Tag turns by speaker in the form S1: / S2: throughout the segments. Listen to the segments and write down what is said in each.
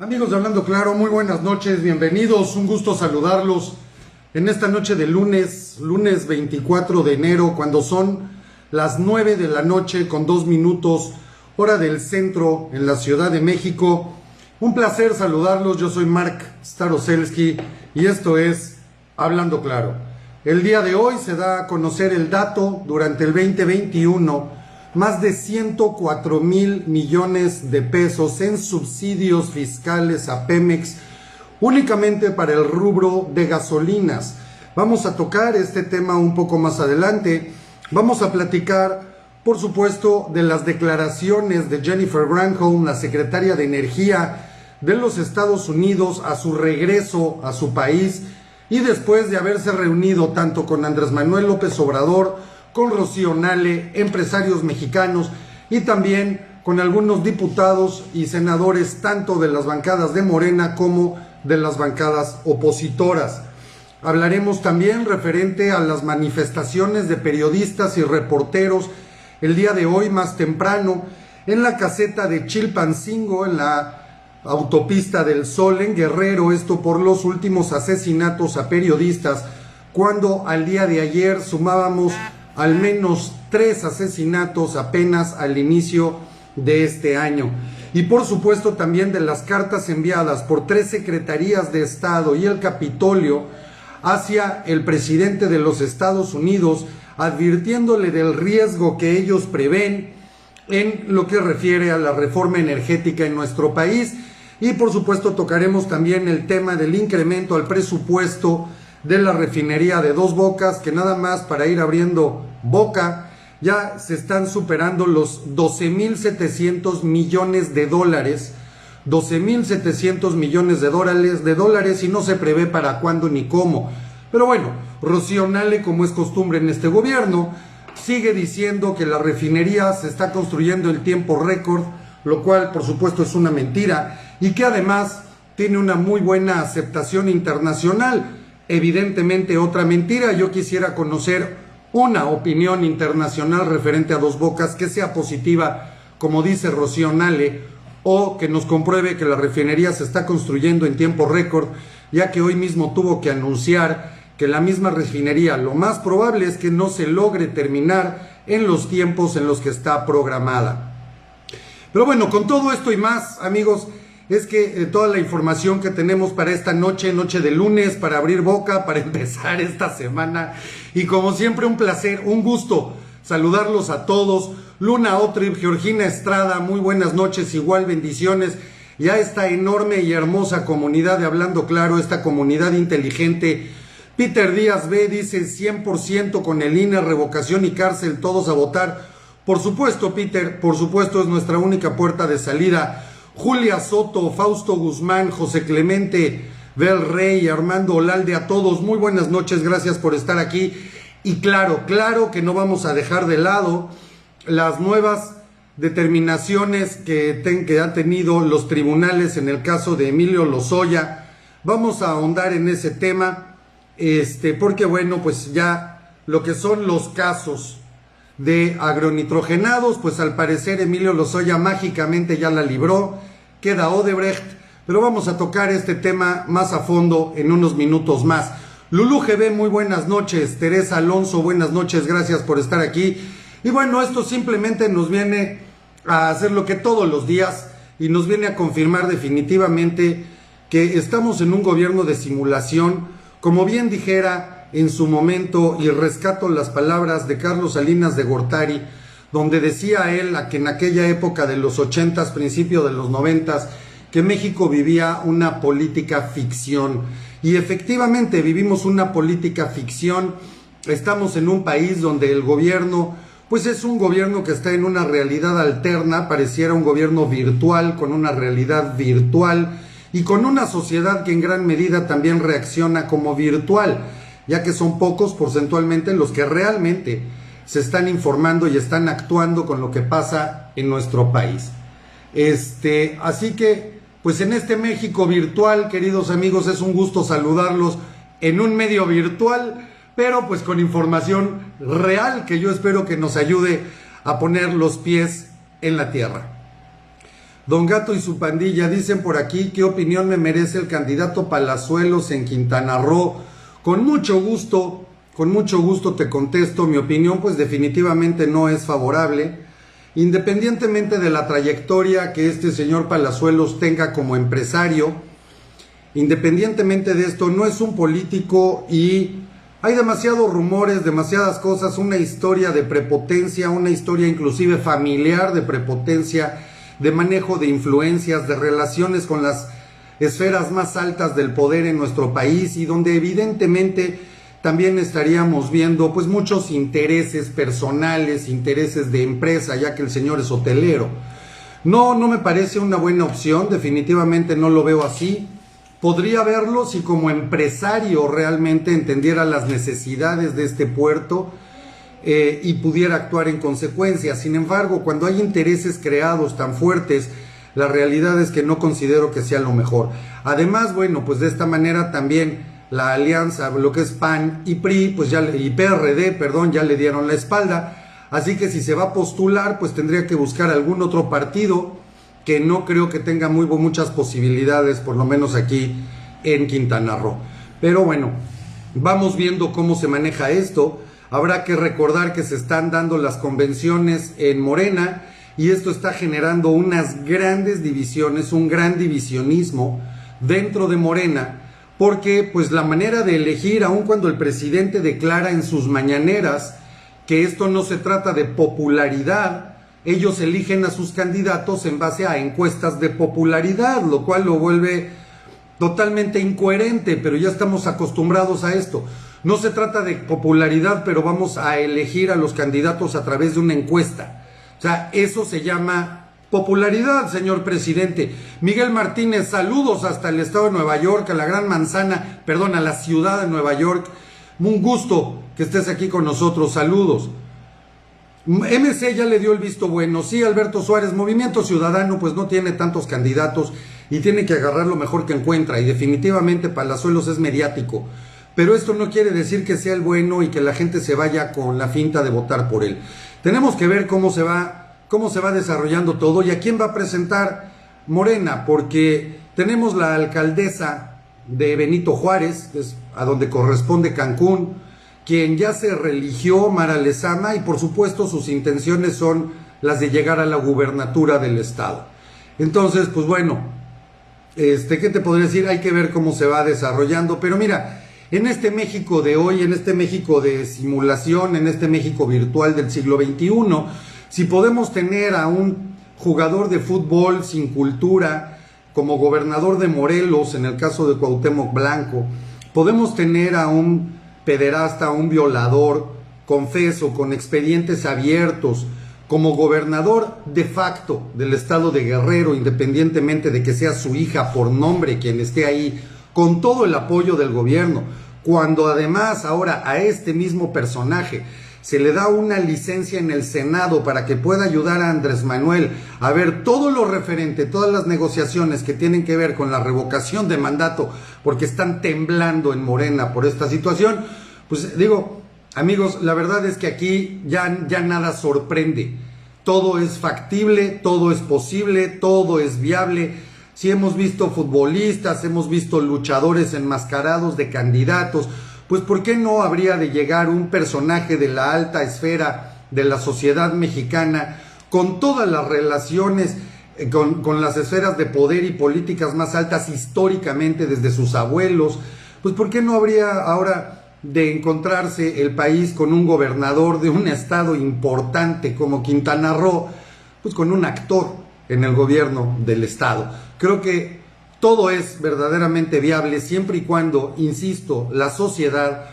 S1: Amigos de Hablando Claro, muy buenas noches, bienvenidos, un gusto saludarlos en esta noche de lunes 24 de enero, cuando son las 9 de la noche con 2 minutos, hora del centro en la Ciudad de México. Un placer saludarlos, yo soy Mark Staroselski y esto es Hablando Claro. El día de hoy se da a conocer el dato: durante el 2021, más de 104,000 millones de pesos en subsidios fiscales a Pemex, únicamente para el rubro de gasolinas. Vamos a tocar este tema un poco más adelante. Vamos a platicar, por supuesto, de las declaraciones de Jennifer Granholm, la secretaria de Energía de los Estados Unidos, a su regreso a su país y después de haberse reunido tanto con Andrés Manuel López Obrador, con Rocío Nale, empresarios mexicanos y también con algunos diputados y senadores tanto de las bancadas de Morena como de las bancadas opositoras. Hablaremos también referente a las manifestaciones de periodistas y reporteros el día de hoy más temprano en la caseta de Chilpancingo, en la autopista del Sol en Guerrero, esto por los últimos asesinatos a periodistas, cuando al día de ayer sumábamos al menos 3 asesinatos apenas al inicio de este año. Y por supuesto también de las cartas enviadas por 3 secretarías de Estado y el Capitolio hacia el presidente de los Estados Unidos, advirtiéndole del riesgo que ellos prevén en lo que refiere a la reforma energética en nuestro país. Y por supuesto tocaremos también el tema del incremento al presupuesto de la refinería de Dos Bocas, que nada más para ir abriendo boca, ya se están superando los 12,700 millones de dólares, 12,700 millones de dólares, y no se prevé para cuándo ni cómo. Pero bueno, Rocío Nale, como es costumbre en este gobierno, sigue diciendo que la refinería se está construyendo en tiempo récord, lo cual por supuesto es una mentira, y que además tiene una muy buena aceptación internacional. Evidentemente otra mentira. Yo quisiera conocer una opinión internacional referente a Dos Bocas que sea positiva, como dice Rocío Nale, o que nos compruebe que la refinería se está construyendo en tiempo récord, ya que hoy mismo tuvo que anunciar que la misma refinería lo más probable es que no se logre terminar en los tiempos en los que está programada. Pero bueno, con todo esto y más, amigos, es que toda la información que tenemos para esta noche de lunes, para abrir boca, para empezar esta semana, y como siempre un placer, un gusto saludarlos a todos. Luna Otrip, Georgina Estrada, muy buenas noches, igual bendiciones, y a esta enorme y hermosa comunidad de Hablando Claro, esta comunidad inteligente. Peter Díaz B dice 100% con el INE, revocación y cárcel, todos a votar. Por supuesto, Peter, por supuesto, es nuestra única puerta de salida. Julia Soto, Fausto Guzmán, José Clemente Bel Rey, Armando Olalde, a todos muy buenas noches, gracias por estar aquí. Y claro que no vamos a dejar de lado las nuevas determinaciones que han tenido los tribunales en el caso de Emilio Lozoya. Vamos a ahondar en ese tema, porque bueno, pues ya lo que son los casos de agronitrogenados, pues al parecer Emilio Lozoya mágicamente ya la libró, queda Odebrecht, pero vamos a tocar este tema más a fondo en unos minutos más. Lulú GB, muy buenas noches. Teresa Alonso, buenas noches, gracias por estar aquí. Y bueno, esto simplemente nos viene a hacer lo que todos los días, y nos viene a confirmar definitivamente que estamos en un gobierno de simulación, como bien dijera en su momento, y rescato las palabras de Carlos Salinas de Gortari, donde decía él que en aquella época de los 80s, principio de los 90s, que México vivía una política ficción. Y efectivamente vivimos una política ficción. Estamos en un país donde el gobierno, pues es un gobierno que está en una realidad alterna, pareciera un gobierno virtual, con una realidad virtual, y con una sociedad que en gran medida también reacciona como virtual, ya que son pocos porcentualmente los que realmente se están informando y están actuando con lo que pasa en nuestro país. Así que, pues en este México virtual, queridos amigos, es un gusto saludarlos en un medio virtual, pero pues con información real que yo espero que nos ayude a poner los pies en la tierra. Don Gato y su pandilla dicen por aquí: ¿qué opinión me merece el candidato Palazuelos en Quintana Roo? Con mucho gusto te contesto. Mi opinión pues definitivamente no es favorable, independientemente de la trayectoria que este señor Palazuelos tenga como empresario. Independientemente de esto, no es un político y hay demasiados rumores, demasiadas cosas, una historia de prepotencia, una historia inclusive familiar de prepotencia, de manejo de influencias, de relaciones con las esferas más altas del poder en nuestro país, y donde evidentemente también estaríamos viendo pues muchos intereses personales, intereses de empresa, ya que el señor es hotelero. No me parece una buena opción, definitivamente no lo veo así. Podría verlo si como empresario realmente entendiera las necesidades de este puerto y pudiera actuar en consecuencia. Sin embargo, cuando hay intereses creados tan fuertes, la realidad es que no considero que sea lo mejor. Además, bueno, pues de esta manera también la alianza, lo que es PAN y PRI, pues y PRD, perdón, ya le dieron la espalda. Así que si se va a postular, pues tendría que buscar algún otro partido que no creo que tenga muchas posibilidades, por lo menos aquí en Quintana Roo. Pero bueno, vamos viendo cómo se maneja esto. Habrá que recordar que se están dando las convenciones en Morena, y esto está generando unas grandes divisiones, un gran divisionismo dentro de Morena, porque pues la manera de elegir, aun cuando el presidente declara en sus mañaneras que esto no se trata de popularidad, ellos eligen a sus candidatos en base a encuestas de popularidad, lo cual lo vuelve totalmente incoherente, pero ya estamos acostumbrados a esto. No se trata de popularidad, pero vamos a elegir a los candidatos a través de una encuesta. O sea, eso se llama popularidad, señor presidente. Miguel Martínez, saludos hasta el estado de Nueva York, a la gran manzana, perdón, a la ciudad de Nueva York. Un gusto que estés aquí con nosotros, saludos. MC ya le dio el visto bueno. Sí, Alberto Suárez, Movimiento Ciudadano pues no tiene tantos candidatos y tiene que agarrar lo mejor que encuentra, y definitivamente Palazuelos es mediático, pero esto no quiere decir que sea el bueno y que la gente se vaya con la finta de votar por él. Tenemos que ver cómo se va desarrollando todo y a quién va a presentar Morena, porque tenemos la alcaldesa de Benito Juárez, que es a donde corresponde Cancún, quien ya se religió, Mara Lezama, y por supuesto sus intenciones son las de llegar a la gubernatura del estado. Entonces, pues bueno, ¿qué te podría decir? Hay que ver cómo se va desarrollando, pero mira, en este México de hoy, en este México de simulación, en este México virtual del siglo XXI, si podemos tener a un jugador de fútbol sin cultura como gobernador de Morelos, en el caso de Cuauhtémoc Blanco, podemos tener a un pederasta, un violador, confeso, con expedientes abiertos, como gobernador de facto del estado de Guerrero, independientemente de que sea su hija por nombre quien esté ahí, con todo el apoyo del gobierno, cuando además ahora a este mismo personaje se le da una licencia en el Senado para que pueda ayudar a Andrés Manuel a ver todo lo referente, todas las negociaciones que tienen que ver con la revocación de mandato, porque están temblando en Morena por esta situación. Pues digo, amigos, la verdad es que aquí ya nada sorprende. Todo es factible, todo es posible, todo es viable. Si hemos visto futbolistas, hemos visto luchadores enmascarados de candidatos, pues ¿por qué no habría de llegar un personaje de la alta esfera de la sociedad mexicana con todas las relaciones con las esferas de poder y políticas más altas históricamente desde sus abuelos? Pues ¿por qué no habría ahora de encontrarse el país con un gobernador de un estado importante como Quintana Roo, pues con un actor en el gobierno del estado? Creo que todo es verdaderamente viable siempre y cuando, insisto, la sociedad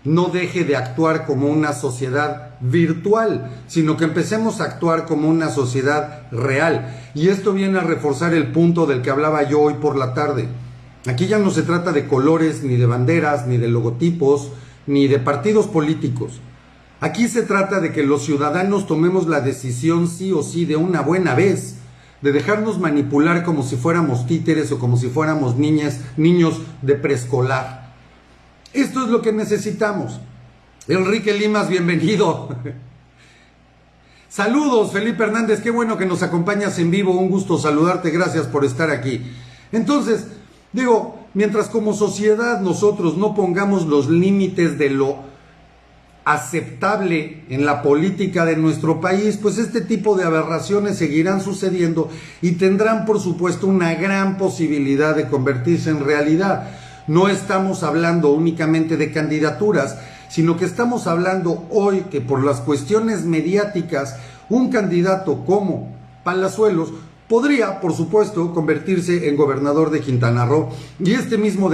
S1: no deje de actuar como una sociedad virtual, sino que empecemos a actuar como una sociedad real. Y esto viene a reforzar el punto del que hablaba yo hoy por la tarde. Aquí ya no se trata de colores, ni de banderas, ni de logotipos, ni de partidos políticos. Aquí se trata de que los ciudadanos tomemos la decisión sí o sí de una buena vez, de dejarnos manipular como si fuéramos títeres o como si fuéramos niños de preescolar. Esto es lo que necesitamos. Enrique Limas, bienvenido. Saludos, Felipe Hernández, qué bueno que nos acompañas en vivo, un gusto saludarte, gracias por estar aquí. Entonces, digo, mientras como sociedad nosotros no pongamos los límites de lo aceptable en la política de nuestro país, pues este tipo de aberraciones seguirán sucediendo y tendrán, por supuesto, una gran posibilidad de convertirse en realidad. No estamos hablando únicamente de candidaturas, sino que estamos hablando hoy que por las cuestiones mediáticas, un candidato como Palazuelos podría, por supuesto, convertirse en gobernador de Quintana Roo. Y este mismo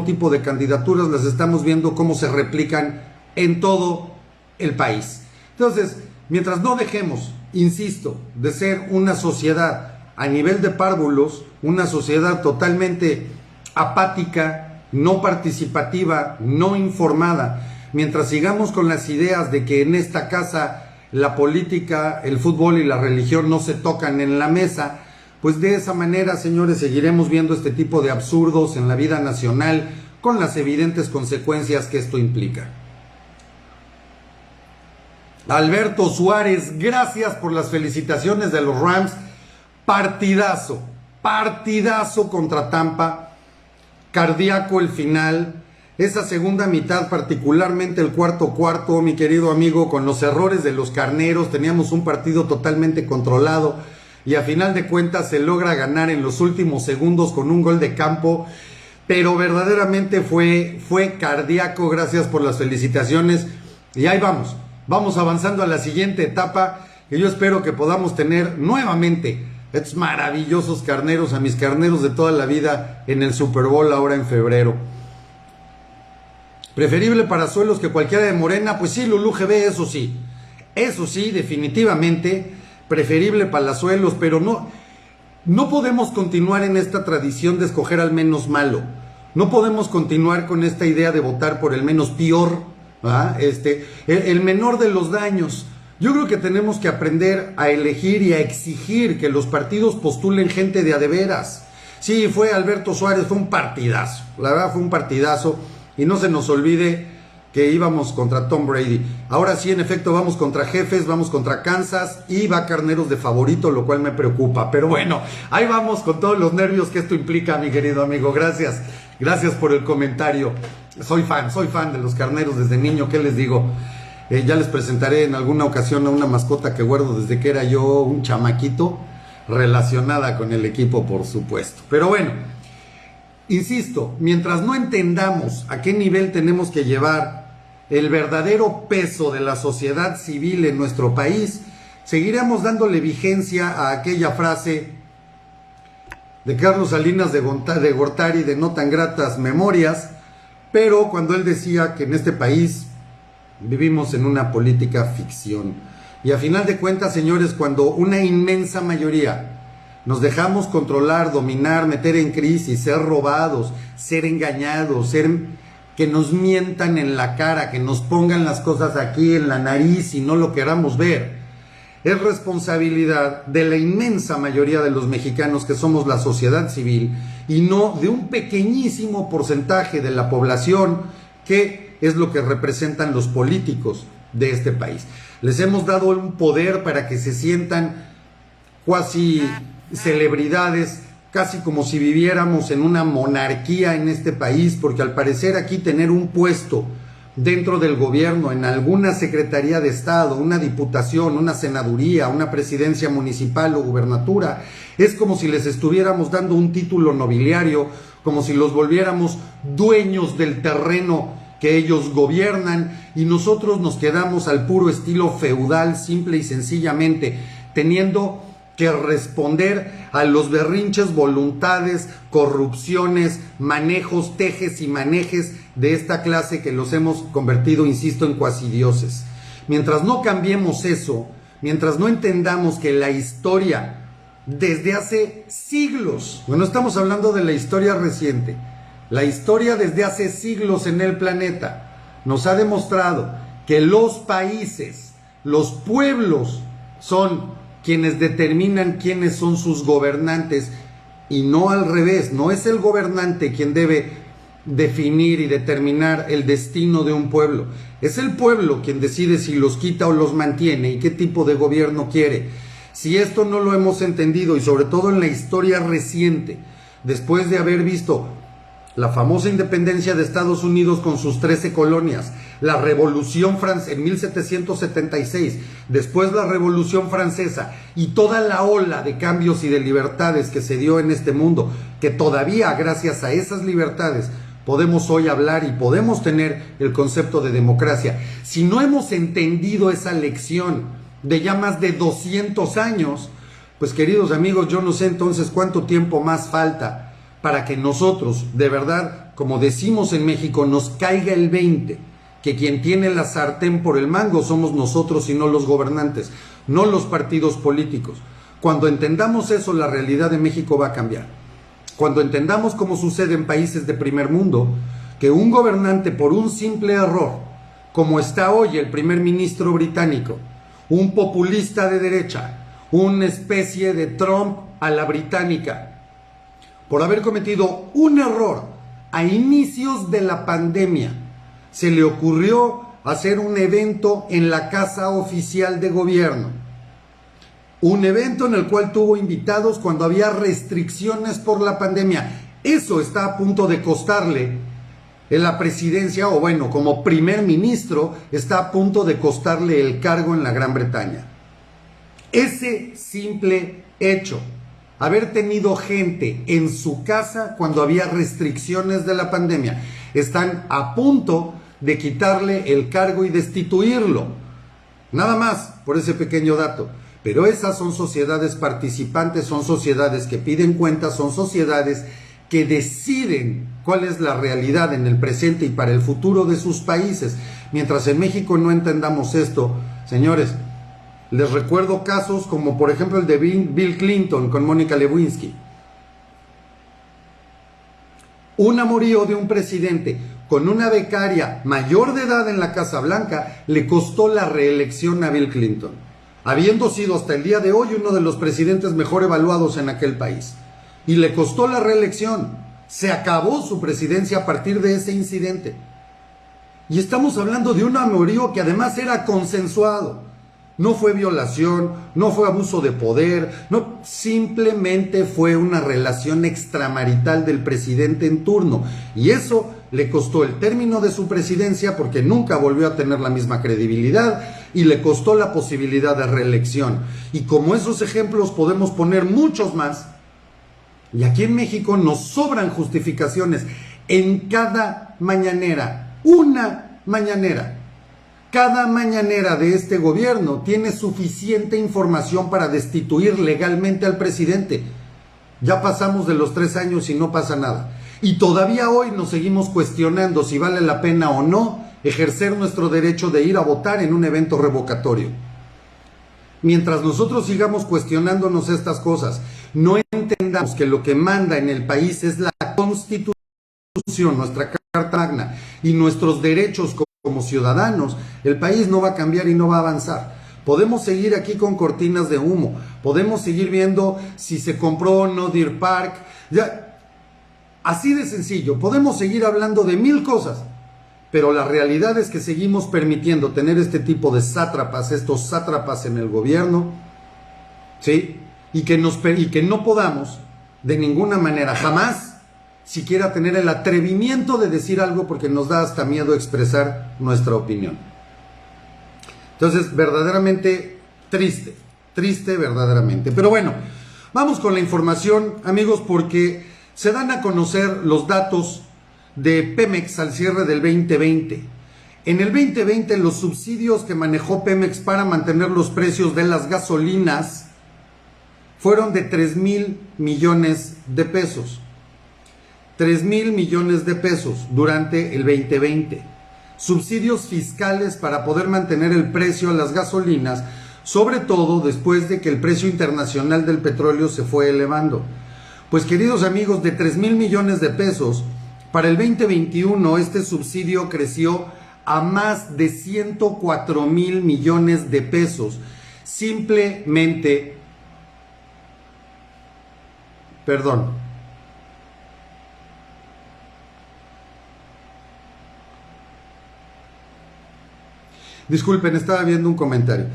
S1: tipo de candidaturas las estamos viendo cómo se replican en todo el país. Entonces, mientras no dejemos, insisto, de ser una sociedad a nivel de párvulos, una sociedad totalmente apática, no participativa, no informada, mientras sigamos con las ideas de que en esta casa la política, el fútbol y la religión no se tocan en la mesa, pues de esa manera, señores, seguiremos viendo este tipo de absurdos en la vida nacional con las evidentes consecuencias que esto implica. Alberto Suárez, gracias por las felicitaciones de los Rams. Partidazo contra Tampa. Cardíaco el final, esa segunda mitad, particularmente el cuarto, mi querido amigo, con los errores de los carneros, teníamos un partido totalmente controlado y a final de cuentas se logra ganar en los últimos segundos con un gol de campo, pero verdaderamente fue cardíaco. Gracias por las felicitaciones y ahí vamos avanzando a la siguiente etapa, que yo espero que podamos tener nuevamente estos maravillosos carneros, a mis carneros de toda la vida en el Super Bowl ahora en febrero. Preferible Palazuelos que cualquiera de Morena, pues sí, Lulú GB, eso sí, definitivamente, preferible Palazuelos, pero no podemos continuar en esta tradición de escoger al menos malo, no podemos continuar con esta idea de votar por el menos peor, el menor de los daños. Yo creo que tenemos que aprender a elegir y a exigir que los partidos postulen gente de a de veras. Sí, fue Alberto Suárez, fue un partidazo, la verdad fue un partidazo, y no se nos olvide que íbamos contra Tom Brady. Ahora sí, en efecto, vamos contra Jefes, vamos contra Kansas y va Carneros de favorito, lo cual me preocupa, pero bueno, ahí vamos con todos los nervios que esto implica, mi querido amigo. Gracias por el comentario. Soy fan de los Carneros desde niño, ¿qué les digo? Ya les presentaré en alguna ocasión a una mascota que guardo desde que era yo un chamaquito, relacionada con el equipo, por supuesto. Pero bueno, insisto, mientras no entendamos a qué nivel tenemos que llevar el verdadero peso de la sociedad civil en nuestro país, seguiremos dándole vigencia a aquella frase de Carlos Salinas de Gortari de no tan gratas memorias, pero cuando él decía que en este país vivimos en una política ficción. Y a final de cuentas, señores, cuando una inmensa mayoría nos dejamos controlar, dominar, meter en crisis, ser robados, ser engañados, que nos mientan en la cara, que nos pongan las cosas aquí en la nariz y no lo queramos ver, es responsabilidad de la inmensa mayoría de los mexicanos que somos la sociedad civil y no de un pequeñísimo porcentaje de la población que es lo que representan los políticos de este país. Les hemos dado un poder para que se sientan cuasi celebridades, casi como si viviéramos en una monarquía en este país, porque al parecer aquí tener un puesto dentro del gobierno, en alguna secretaría de Estado, una diputación, una senaduría, una presidencia municipal o gubernatura, es como si les estuviéramos dando un título nobiliario, como si los volviéramos dueños del terreno que ellos gobiernan y nosotros nos quedamos al puro estilo feudal, simple y sencillamente, teniendo que responder a los berrinches, voluntades, corrupciones, manejos, tejes y manejes de esta clase que los hemos convertido, insisto, en cuasidioses. Mientras no cambiemos eso, mientras no entendamos que la historia desde hace siglos, bueno, estamos hablando de la historia reciente, la historia desde hace siglos en el planeta nos ha demostrado que los países, los pueblos son quienes determinan quiénes son sus gobernantes y no al revés. No es el gobernante quien debe definir y determinar el destino de un pueblo. Es el pueblo quien decide si los quita o los mantiene y qué tipo de gobierno quiere. Si esto no lo hemos entendido, y sobre todo en la historia reciente, después de haber visto la famosa independencia de Estados Unidos con sus 13 colonias, la Revolución Francesa en 1776, después la Revolución Francesa y toda la ola de cambios y de libertades que se dio en este mundo, que todavía gracias a esas libertades podemos hoy hablar y podemos tener el concepto de democracia. Si no hemos entendido esa lección de ya más de 200 años, pues queridos amigos, yo no sé entonces cuánto tiempo más falta para que nosotros, de verdad, como decimos en México, nos caiga el 20, que quien tiene la sartén por el mango somos nosotros y no los gobernantes, no los partidos políticos. Cuando entendamos eso, la realidad de México va a cambiar. Cuando entendamos, como sucede en países de primer mundo, que un gobernante por un simple error, como está hoy el primer ministro británico, un populista de derecha, una especie de Trump a la británica, por haber cometido un error a inicios de la pandemia, se le ocurrió hacer un evento en la Casa Oficial de Gobierno. Un evento en el cual tuvo invitados cuando había restricciones por la pandemia. Eso está a punto de costarle en la presidencia, o bueno, como primer ministro, está a punto de costarle el cargo en la Gran Bretaña. Ese simple hecho, haber tenido gente en su casa cuando había restricciones de la pandemia, están a punto de quitarle el cargo y destituirlo. Nada más por ese pequeño dato. Pero esas son sociedades participantes, son sociedades que piden cuentas, son sociedades que deciden cuál es la realidad en el presente y para el futuro de sus países. Mientras en México no entendamos esto, señores, les recuerdo casos como por ejemplo el de Bill Clinton con Mónica Lewinsky. Un amorío de un presidente con una becaria mayor de edad en la Casa Blanca le costó la reelección a Bill Clinton, habiendo sido hasta el día de hoy uno de los presidentes mejor evaluados en aquel país. Y le costó la reelección. Se acabó su presidencia a partir de ese incidente. Y estamos hablando de un amorío que además era consensuado. No fue violación, no fue abuso de poder, no, simplemente fue una relación extramarital del presidente en turno. Y eso le costó el término de su presidencia porque nunca volvió a tener la misma credibilidad y le costó la posibilidad de reelección. Y como esos ejemplos podemos poner muchos más. Y aquí en México nos sobran justificaciones en cada mañanera, una mañanera. Cada mañanera de este gobierno tiene suficiente información para destituir legalmente al presidente. Ya pasamos de los 3 años y no pasa nada. Y todavía hoy nos seguimos cuestionando si vale la pena o no ejercer nuestro derecho de ir a votar en un evento revocatorio. Mientras nosotros sigamos cuestionándonos estas cosas, no entendamos que lo que manda en el país es la Constitución, nuestra Carta Magna y nuestros derechos como ciudadanos, el país no va a cambiar y no va a avanzar. Podemos seguir aquí con cortinas de humo, podemos seguir viendo si se compró o no Deer Park, ya, así de sencillo, podemos seguir hablando de 1000 cosas, pero la realidad es que seguimos permitiendo tener este tipo de sátrapas, estos sátrapas en el gobierno, ¿sí? Y que no podamos de ninguna manera, jamás, siquiera tener el atrevimiento de decir algo porque nos da hasta miedo expresar nuestra opinión. Entonces, verdaderamente triste verdaderamente. Pero bueno, vamos con la información, amigos, porque se dan a conocer los datos de Pemex al cierre del 2020. En el 2020, los subsidios que manejó Pemex para mantener los precios de las gasolinas fueron de 3,000 millones de pesos. 3,000 millones de pesos durante el 2020. Subsidios fiscales para poder mantener el precio a las gasolinas, sobre todo después de que el precio internacional del petróleo se fue elevando. Pues queridos amigos, de 3,000 millones de pesos, para el 2021 este subsidio creció a más de 104,000 millones de pesos. Simplemente, Disculpen, estaba viendo un comentario.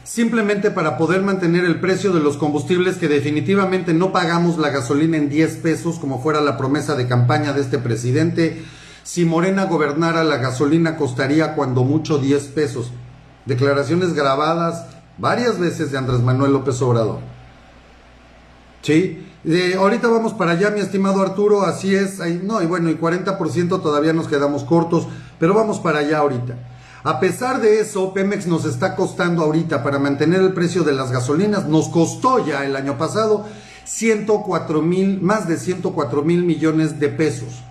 S1: Simplemente para poder mantener el precio de los combustibles, que definitivamente no pagamos la gasolina en 10 pesos como fuera la promesa de campaña de este presidente. Si Morena gobernara, la gasolina costaría cuando mucho 10 pesos. Declaraciones grabadas varias veces de Andrés Manuel López Obrador. Sí, ahorita vamos para allá, mi estimado Arturo, así es. No, y bueno, y 40% todavía nos quedamos cortos, pero vamos para allá ahorita. A pesar de eso, Pemex nos está costando ahorita, para mantener el precio de las gasolinas, nos costó ya el año pasado más de 104 mil millones de pesos.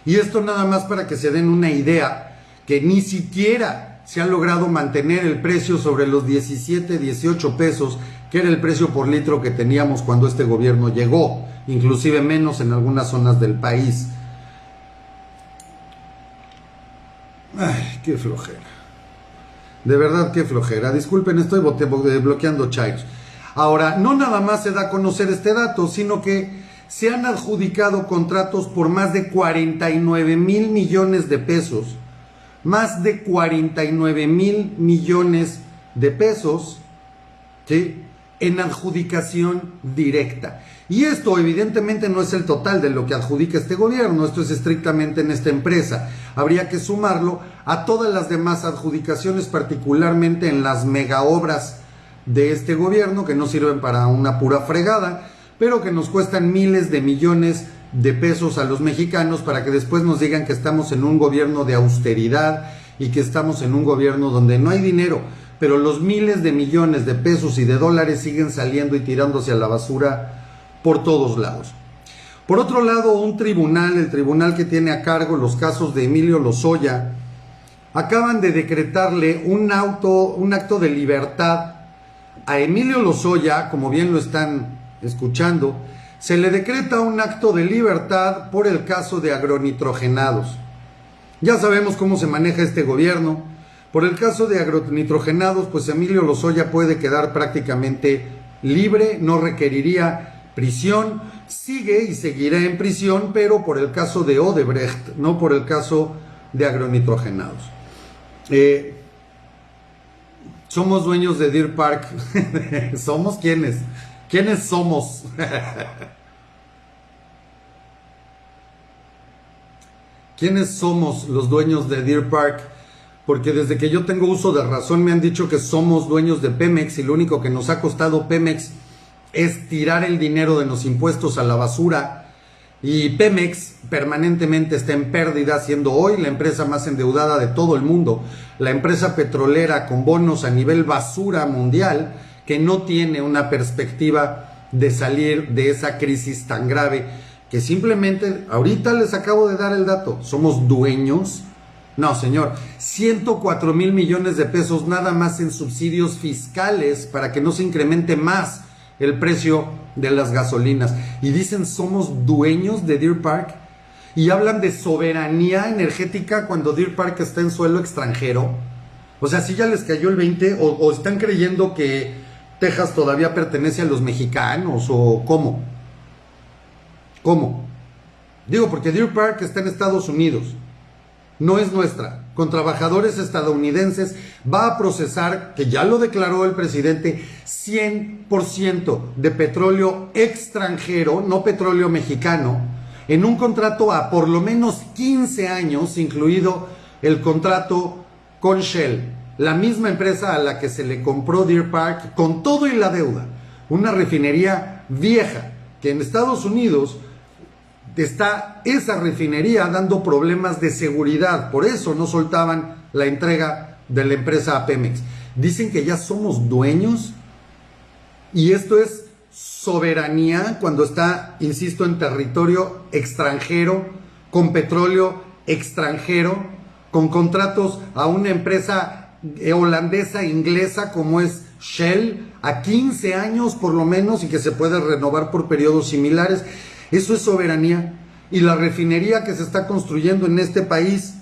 S1: Y esto nada más para que se den una idea, que ni siquiera se ha logrado mantener el precio sobre los 17, 18 pesos, que era el precio por litro que teníamos cuando este gobierno llegó, inclusive menos en algunas zonas del país. Ay, qué flojera. De verdad, qué flojera. Disculpen, estoy bloqueando chairos. Ahora, no nada más se da a conocer este dato, sino que se han adjudicado contratos por más de 49 mil millones de pesos. Más de 49 mil millones de pesos, ¿sí?, en adjudicación directa. Y esto evidentemente no es el total de lo que adjudica este gobierno, esto es estrictamente en esta empresa. Habría que sumarlo a todas las demás adjudicaciones, particularmente en las megaobras de este gobierno, que no sirven para una pura fregada, pero que nos cuestan miles de millones de pesos a los mexicanos, para que después nos digan que estamos en un gobierno de austeridad y que estamos en un gobierno donde no hay dinero, pero los miles de millones de pesos y de dólares siguen saliendo y tirándose a la basura por todos lados. Por otro lado, un tribunal, el tribunal que tiene a cargo los casos de Emilio Lozoya, acaban de decretarle un acto de libertad a Emilio Lozoya. Como bien lo están escuchando, se le decreta un acto de libertad por el caso de agronitrogenados. Ya sabemos cómo se maneja este gobierno. Por el caso de agronitrogenados, pues Emilio Lozoya puede quedar prácticamente libre, no requeriría prisión, sigue y seguirá en prisión, pero por el caso de Odebrecht, no por el caso de agronitrogenados. Somos dueños de Deer Park. ¿Somos quiénes? ¿Quiénes somos? ¿Quiénes somos los dueños de Deer Park? Porque desde que yo tengo uso de razón me han dicho que somos dueños de Pemex, y lo único que nos ha costado Pemex es tirar el dinero de los impuestos a la basura, y Pemex permanentemente está en pérdida, siendo hoy la empresa más endeudada de todo el mundo, la empresa petrolera con bonos a nivel basura mundial, que no tiene una perspectiva de salir de esa crisis tan grave, que simplemente, ahorita les acabo de dar el dato, somos dueños. No, señor, 104 mil millones de pesos nada más en subsidios fiscales para que no se incremente más el precio de las gasolinas. Y dicen, somos dueños de Deer Park, y hablan de soberanía energética cuando Deer Park está en suelo extranjero. O sea, si ya les cayó el 20, o están creyendo que Texas todavía pertenece a los mexicanos, o ¿cómo? ¿Cómo? Digo, porque Deer Park está en Estados Unidos. No es nuestra, con trabajadores estadounidenses, va a procesar, que ya lo declaró el presidente, 100% de petróleo extranjero, no petróleo mexicano, en un contrato a por lo menos 15 años, incluido el contrato con Shell, la misma empresa a la que se le compró Deer Park, con todo y la deuda, una refinería vieja, que en Estados Unidos está esa refinería dando problemas de seguridad, por eso no soltaban la entrega de la empresa a Pemex. Dicen que ya somos dueños, y esto es soberanía cuando está, insisto, en territorio extranjero, con petróleo extranjero, con contratos a una empresa holandesa, inglesa como es Shell, a 15 años por lo menos, y que se puede renovar por periodos similares. Eso es soberanía. Y la refinería que se está construyendo en este país,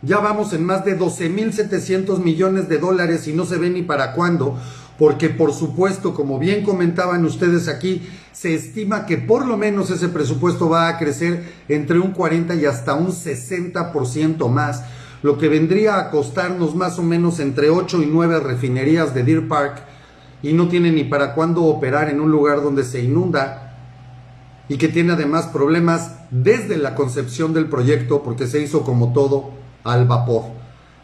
S1: ya vamos en más de 12.700 millones de dólares, y no se ve ni para cuándo, porque por supuesto, como bien comentaban ustedes aquí, se estima que por lo menos ese presupuesto va a crecer entre un 40 y hasta un 60% más, lo que vendría a costarnos más o menos entre 8 y 9 refinerías de Deer Park, y no tiene ni para cuándo operar en un lugar donde se inunda y que tiene además problemas desde la concepción del proyecto, porque se hizo como todo al vapor.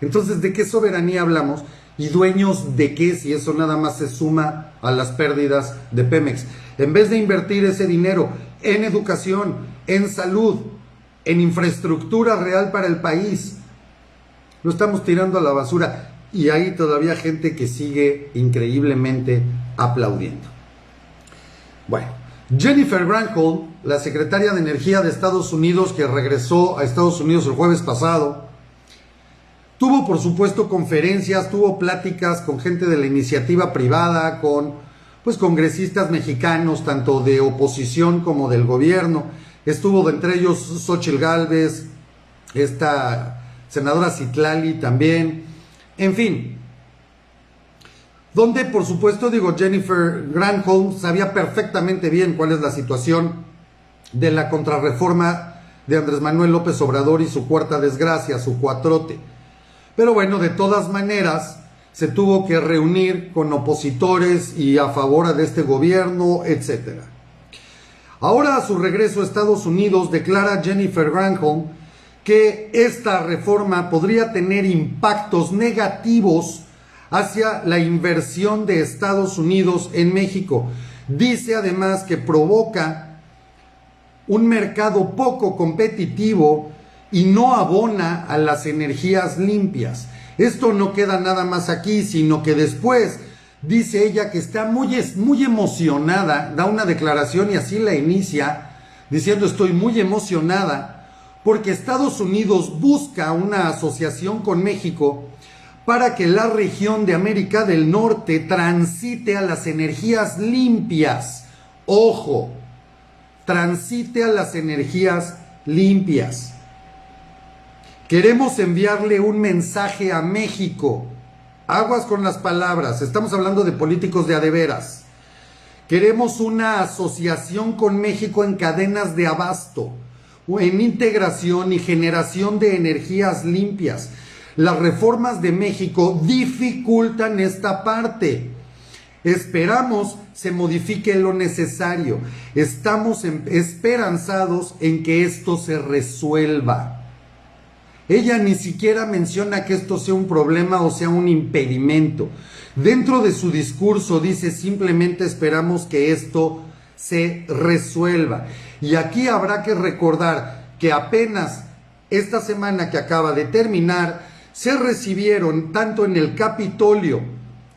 S1: Entonces, ¿de qué soberanía hablamos? ¿Y dueños de qué, si eso nada más se suma a las pérdidas de Pemex? En vez de invertir ese dinero en educación, en salud, en infraestructura real para el país, lo estamos tirando a la basura. Y hay todavía gente que sigue increíblemente aplaudiendo. Bueno, Jennifer Granholm, la secretaria de Energía de Estados Unidos, que regresó a Estados Unidos el jueves pasado, tuvo por supuesto conferencias, tuvo pláticas con gente de la iniciativa privada, con congresistas mexicanos, tanto de oposición como del gobierno. Estuvo de entre ellos Xóchitl Gálvez, esta senadora Citlali también, en fin. Donde por supuesto, Jennifer Granholm sabía perfectamente bien cuál es la situación de la contrarreforma de Andrés Manuel López Obrador y su cuarta desgracia, su cuatrote. Pero bueno, de todas maneras, se tuvo que reunir con opositores y a favor de este gobierno, etc. Ahora, a su regreso a Estados Unidos, declara Jennifer Granholm que esta reforma podría tener impactos negativos hacia la inversión de Estados Unidos en México. Dice además que provoca un mercado poco competitivo y no abona a las energías limpias. Esto no queda nada más aquí, sino que después dice ella que está muy emocionada, da una declaración y así la inicia, diciendo: estoy muy emocionada porque Estados Unidos busca una asociación con México para que la región de América del Norte transite a las energías limpias. Ojo, transite a las energías limpias. Queremos enviarle un mensaje a México. Aguas con las palabras, estamos hablando de políticos de a de veras. Queremos una asociación con México en cadenas de abasto, en integración y generación de energías limpias. Las reformas de México dificultan esta parte. Esperamos se modifique lo necesario. Estamos esperanzados en que esto se resuelva. Ella ni siquiera menciona que esto sea un problema o sea un impedimento. Dentro de su discurso dice: simplemente esperamos que esto se resuelva. Y aquí habrá que recordar que apenas esta semana que acaba de terminar, se recibieron tanto en el Capitolio,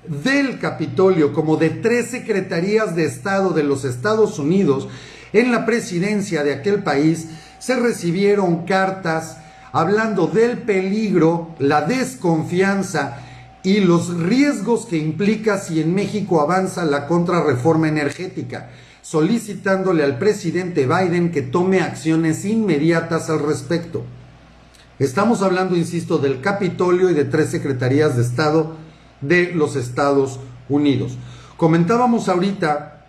S1: del Capitolio, como de 3 secretarías de Estado de los Estados Unidos, en la presidencia de aquel país, se recibieron cartas hablando del peligro, la desconfianza y los riesgos que implica si en México avanza la contrarreforma energética, solicitándole al presidente Biden que tome acciones inmediatas al respecto. Estamos hablando, insisto, del Capitolio y de 3 secretarías de Estado de los Estados Unidos. Comentábamos ahorita,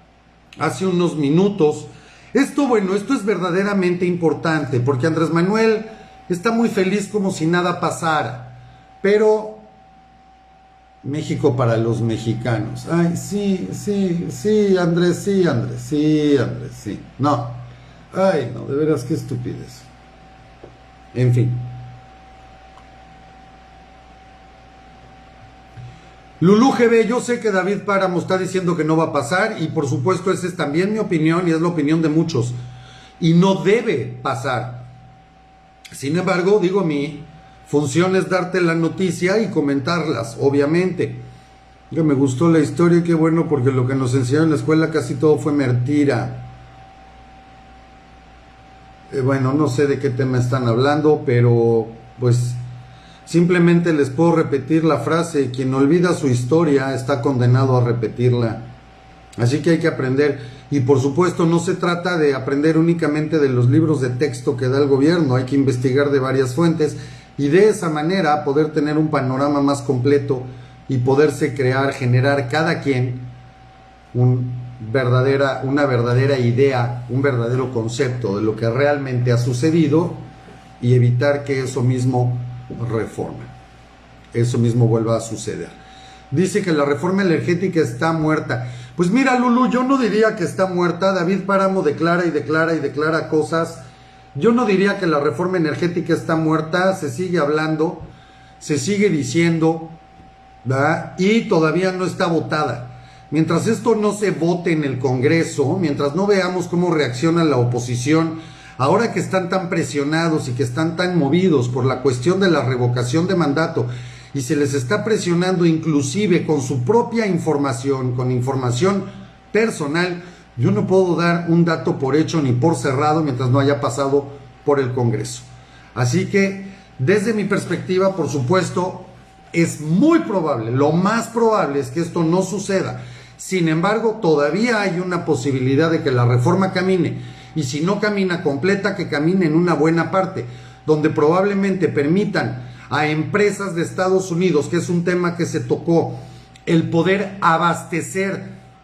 S1: hace unos minutos, esto es verdaderamente importante, porque Andrés Manuel está muy feliz como si nada pasara, pero México para los mexicanos. Ay, sí, Andrés, sí. No, ay, no, de veras, qué estupidez. En fin. Lulú GB, yo sé que David Páramo está diciendo que no va a pasar, y por supuesto esa es también mi opinión y es la opinión de muchos, y no debe pasar. Sin embargo, mi función es darte la noticia y comentarlas, obviamente. Ya me gustó la historia, qué bueno, porque lo que nos enseñaron en la escuela casi todo fue mentira. Bueno, no sé de qué tema están hablando, pero pues simplemente les puedo repetir la frase: quien olvida su historia está condenado a repetirla. Así que hay que aprender, y por supuesto no se trata de aprender únicamente de los libros de texto que da el gobierno, hay que investigar de varias fuentes y de esa manera poder tener un panorama más completo y poderse generar cada quien una verdadera idea, un verdadero concepto de lo que realmente ha sucedido, y evitar que eso mismo reforma. Eso mismo vuelva a suceder. Dice que la reforma energética está muerta. Pues mira, Lulu, yo no diría que está muerta. David Páramo declara y declara y declara cosas. Yo no diría que la reforma energética está muerta. Se sigue hablando, se sigue diciendo, ¿verdad? Y todavía no está votada. Mientras esto no se vote en el Congreso, mientras no veamos cómo reacciona la oposición, ahora que están tan presionados y que están tan movidos por la cuestión de la revocación de mandato, y se les está presionando inclusive con su propia información, con información personal, yo no puedo dar un dato por hecho ni por cerrado mientras no haya pasado por el Congreso. Así que, desde mi perspectiva, por supuesto, es muy probable, lo más probable es que esto no suceda. Sin embargo, todavía hay una posibilidad de que la reforma camine, y si no camina completa, que camine en una buena parte, donde probablemente permitan a empresas de Estados Unidos, que es un tema que se tocó, el poder abastecer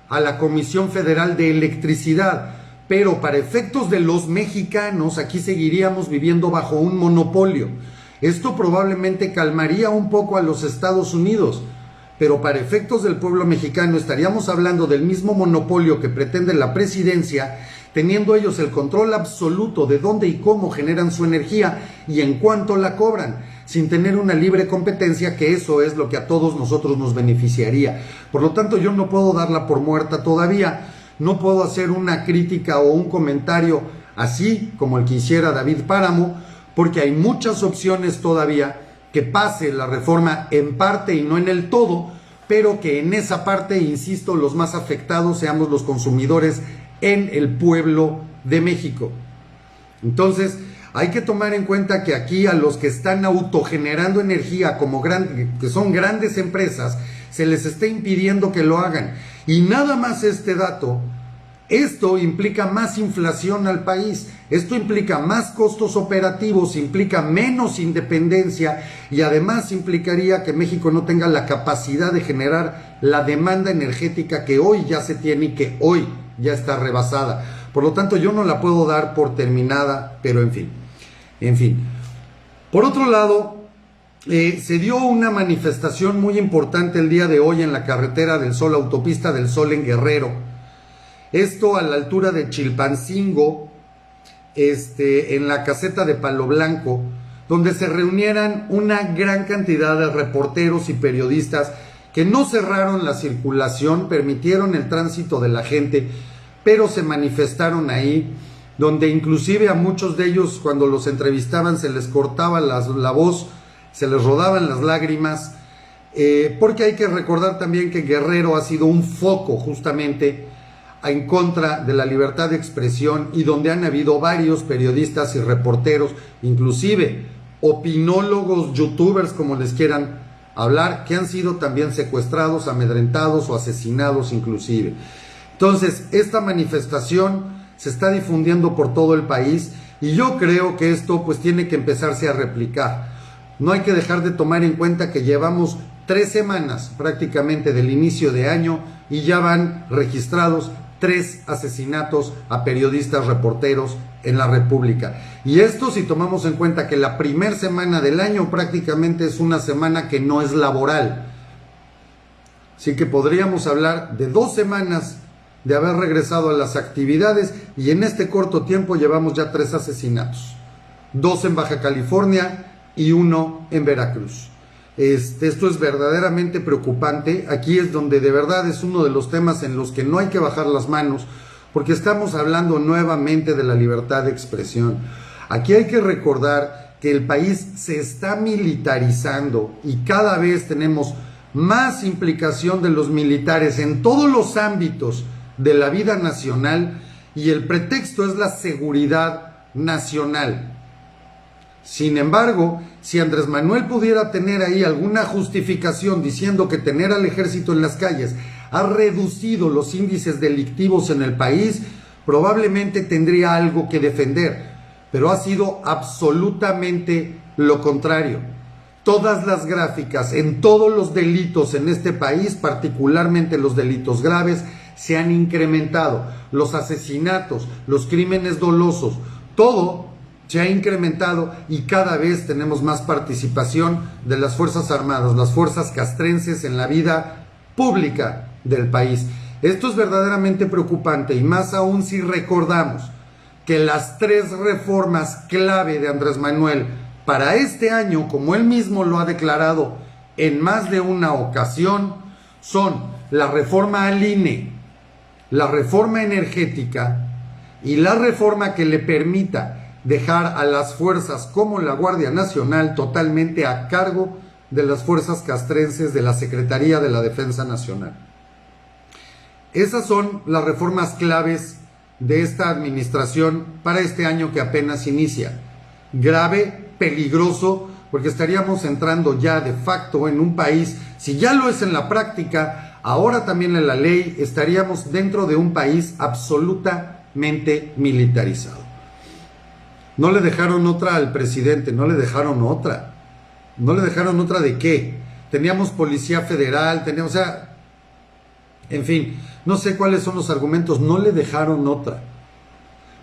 S1: a la Comisión Federal de Electricidad, pero para efectos de los mexicanos, aquí seguiríamos viviendo bajo un monopolio. Esto probablemente calmaría un poco a los Estados Unidos, pero para efectos del pueblo mexicano estaríamos hablando del mismo monopolio que pretende la presidencia, teniendo ellos el control absoluto de dónde y cómo generan su energía y en cuánto la cobran, sin tener una libre competencia, que eso es lo que a todos nosotros nos beneficiaría. Por lo tanto, yo no puedo darla por muerta todavía, no puedo hacer una crítica o un comentario así como el que hiciera David Páramo, porque hay muchas opciones todavía que pase la reforma en parte y no en el todo, pero que en esa parte, insisto, los más afectados seamos los consumidores en el pueblo de México. Entonces, hay que tomar en cuenta que aquí a los que están autogenerando energía que son grandes empresas, se les está impidiendo que lo hagan. Y nada más este dato, esto implica más inflación al país, esto implica más costos operativos, implica menos independencia y además implicaría que México no tenga la capacidad de generar la demanda energética que hoy ya se tiene y que hoy ya está rebasada. Por lo tanto, yo no la puedo dar por terminada, pero en fin. Por otro lado, se dio una manifestación muy importante el día de hoy en la Carretera del Sol, Autopista del Sol en Guerrero. Esto a la altura de Chilpancingo, en la caseta de Palo Blanco, donde se reunieran una gran cantidad de reporteros y periodistas que no cerraron la circulación, permitieron el tránsito de la gente, pero se manifestaron ahí, donde inclusive a muchos de ellos cuando los entrevistaban se les cortaba la voz, se les rodaban las lágrimas, porque hay que recordar también que Guerrero ha sido un foco justamente en contra de la libertad de expresión y donde han habido varios periodistas y reporteros, inclusive opinólogos, youtubers, como les quieran hablar, que han sido también secuestrados, amedrentados o asesinados inclusive. Entonces, esta manifestación se está difundiendo por todo el país y yo creo que esto pues tiene que empezarse a replicar. No hay que dejar de tomar en cuenta que llevamos 3 semanas prácticamente del inicio de año y ya van registrados 3 asesinatos a periodistas reporteros en la República. Y esto si tomamos en cuenta que la primera semana del año prácticamente es una semana que no es laboral. Así que podríamos hablar de 2 semanas de haber regresado a las actividades y en este corto tiempo llevamos ya 3 asesinatos. 2 en Baja California y 1 en Veracruz. Esto es verdaderamente preocupante. Aquí es donde de verdad es uno de los temas en los que no hay que bajar las manos, porque estamos hablando nuevamente de la libertad de expresión. Aquí hay que recordar que el país se está militarizando y cada vez tenemos más implicación de los militares en todos los ámbitos de la vida nacional y el pretexto es la seguridad nacional. Sin embargo, si Andrés Manuel pudiera tener ahí alguna justificación diciendo que tener al ejército en las calles ha reducido los índices delictivos en el país, probablemente tendría algo que defender, pero ha sido absolutamente lo contrario. Todas las gráficas en todos los delitos en este país, particularmente los delitos graves, se han incrementado. Los asesinatos, los crímenes dolosos, todo se ha incrementado y cada vez tenemos más participación de las Fuerzas Armadas, las fuerzas castrenses en la vida pública del país. Esto es verdaderamente preocupante y más aún si recordamos que las 3 reformas clave de Andrés Manuel para este año, como él mismo lo ha declarado en más de una ocasión, son la reforma al INE, la reforma energética y la reforma que le permita dejar a las fuerzas como la Guardia Nacional totalmente a cargo de las fuerzas castrenses de la Secretaría de la Defensa Nacional. Esas son las reformas claves de esta administración para este año que apenas inicia. Grave, peligroso, porque estaríamos entrando ya de facto en un país, si ya lo es en la práctica, ahora también en la ley, estaríamos dentro de un país absolutamente militarizado. No le dejaron otra al presidente, no le dejaron otra. ¿No le dejaron otra de qué? Teníamos policía federal, teníamos, o sea, en fin, no sé cuáles son los argumentos, no le dejaron otra.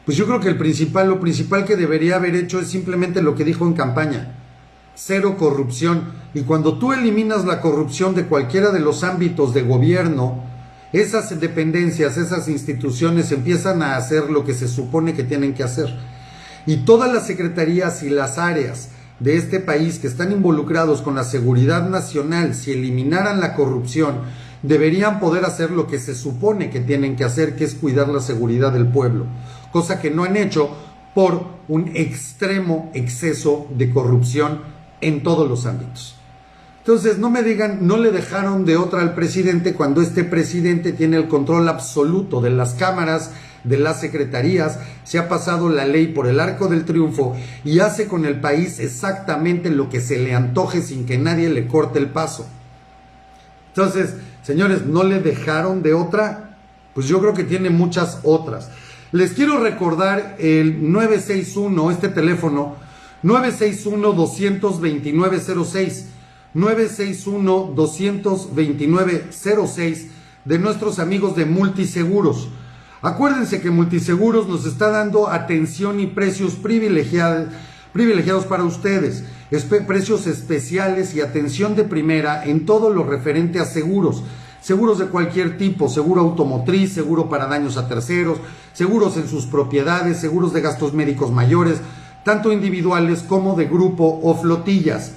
S1: Pues yo creo que lo principal que debería haber hecho es simplemente lo que dijo en campaña: cero corrupción. Y cuando tú eliminas la corrupción de cualquiera de los ámbitos de gobierno, esas dependencias, esas instituciones empiezan a hacer lo que se supone que tienen que hacer. Y todas las secretarías y las áreas de este país que están involucrados con la seguridad nacional, si eliminaran la corrupción, deberían poder hacer lo que se supone que tienen que hacer, que es cuidar la seguridad del pueblo, cosa que no han hecho por un extremo exceso de corrupción en todos los ámbitos. Entonces no me digan, no le dejaron de otra al presidente, cuando este presidente tiene el control absoluto de las cámaras, de las secretarías, se ha pasado la ley por el arco del triunfo y hace con el país exactamente lo que se le antoje sin que nadie le corte el paso. Entonces, señores, ¿no le dejaron de otra? Pues yo creo que tiene muchas otras. Les quiero recordar el 961, este teléfono, 961-229-06, 961-229-06 de nuestros amigos de Multiseguros. Acuérdense que Multiseguros nos está dando atención y precios privilegiados para ustedes, precios especiales y atención de primera en todo lo referente a seguros. Seguros de cualquier tipo: seguro automotriz, seguro para daños a terceros, seguros en sus propiedades, seguros de gastos médicos mayores, tanto individuales como de grupo o flotillas.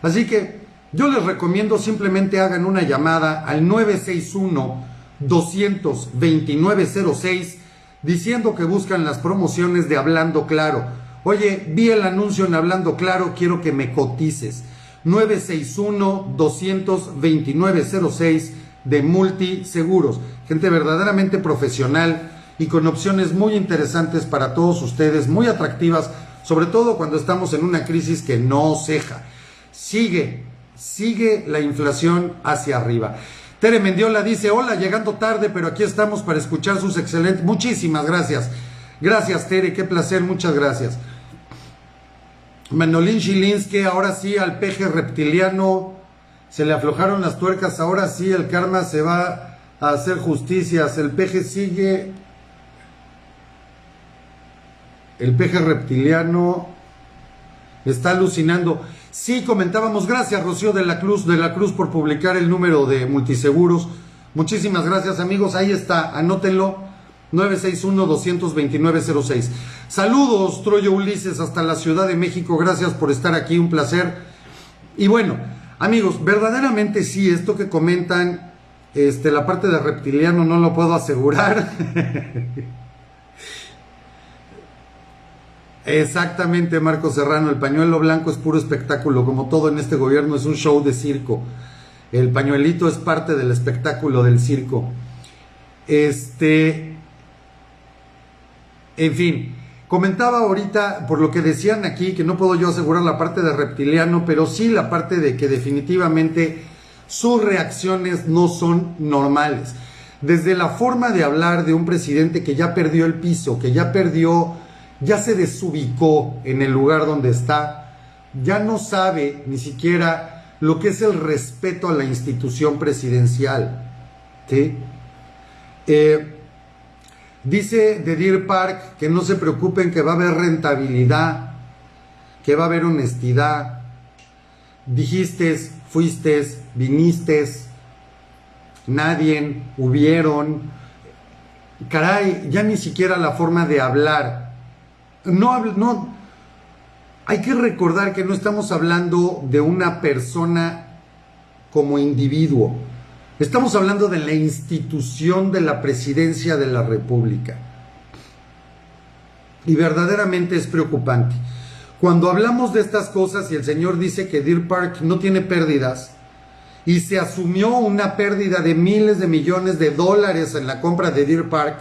S1: Así que yo les recomiendo simplemente hagan una llamada al 961-229-06 diciendo que buscan las promociones de Hablando Claro. Oye, vi el anuncio en Hablando Claro, quiero que me cotices. 961-229-06 de Multiseguros. Gente verdaderamente profesional y con opciones muy interesantes para todos ustedes, muy atractivas, sobre todo cuando estamos en una crisis que no ceja. Sigue la inflación hacia arriba. Tere Mendiola dice: hola, llegando tarde, pero aquí estamos para escuchar sus excelentes. Muchísimas gracias. Gracias, Tere, qué placer, muchas gracias. Manolín Chilinski: ahora sí al peje reptiliano se le aflojaron las tuercas, ahora sí el karma se va a hacer justicias. El peje sigue. El peje reptiliano está alucinando. Sí, comentábamos, gracias Rocío de la Cruz por publicar el número de Multiseguros. Muchísimas gracias, amigos, ahí está, anótenlo, 961-229-06. Saludos, Troyo Ulises, hasta la Ciudad de México, gracias por estar aquí, un placer. Y bueno, amigos, verdaderamente sí, esto que comentan, la parte de reptiliano no lo puedo asegurar. Exactamente, Marco Serrano, el pañuelo blanco es puro espectáculo, como todo en este gobierno es un show de circo. El pañuelito es parte del espectáculo del circo. En fin, comentaba ahorita, por lo que decían aquí, que no puedo yo asegurar la parte de reptiliano, pero sí la parte de que definitivamente sus reacciones no son normales. Desde la forma de hablar de un presidente que ya perdió el piso, que ya se desubicó en el lugar donde está, ya no sabe ni siquiera lo que es el respeto a la institución presidencial, ¿sí? Dice de Deer Park que no se preocupen, que va a haber rentabilidad. que va a haber honestidad. Dijiste, fuiste, viniste, nadie, hubieron. Caray, ya ni siquiera la forma de hablar. No, hay que recordar que no estamos hablando de una persona como individuo. Estamos hablando de la institución de la presidencia de la República. Y verdaderamente es preocupante. Cuando hablamos de estas cosas y el señor dice que Deer Park no tiene pérdidas, y se asumió una pérdida de miles de millones de dólares en la compra de Deer Park,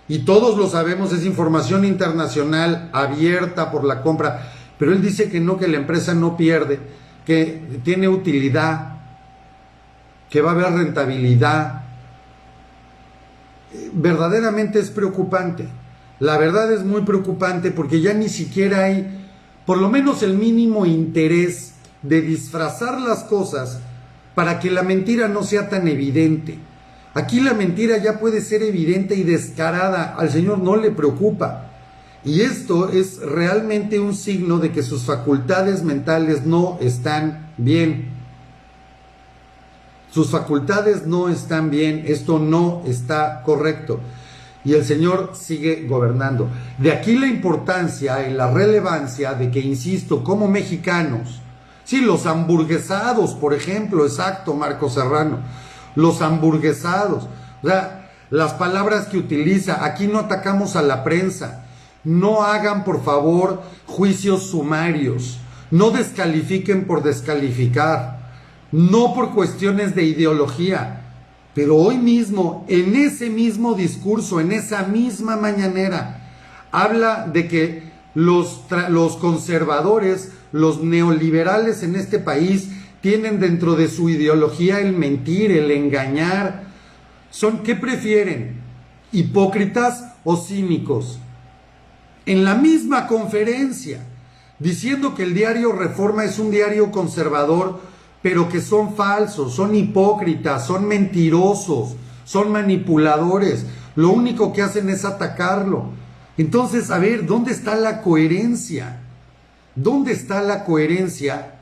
S1: y todos lo sabemos, es información internacional abierta por la compra, pero él dice que no, que la empresa no pierde, que tiene utilidad, que va a haber rentabilidad. Verdaderamente es preocupante. La verdad es muy preocupante porque ya ni siquiera hay, por lo menos el mínimo interés de disfrazar las cosas para que la mentira no sea tan evidente. Aquí la mentira ya puede ser evidente y descarada, al señor no le preocupa. Y esto es realmente un signo de que sus facultades mentales no están bien. Sus facultades no están bien, esto no está correcto. Y el señor sigue gobernando. De aquí la importancia y la relevancia de que, insisto, como mexicanos, sí, los hamburguesados, por ejemplo, exacto, Marco Serrano, los hamburguesados, o sea, las palabras que utiliza, aquí no atacamos a la prensa, no hagan por favor juicios sumarios, no descalifiquen por descalificar, no por cuestiones de ideología. Pero hoy mismo, en ese mismo discurso, en esa misma mañanera, habla de que los conservadores, los neoliberales en este país, tienen dentro de su ideología el mentir, el engañar. ¿Qué prefieren? ¿Hipócritas o cínicos? En la misma conferencia, diciendo que el diario Reforma es un diario conservador, pero que son falsos, son hipócritas, son mentirosos, son manipuladores. Lo único que hacen es atacarlo. Entonces, a ver, ¿dónde está la coherencia? ¿Dónde está la coherencia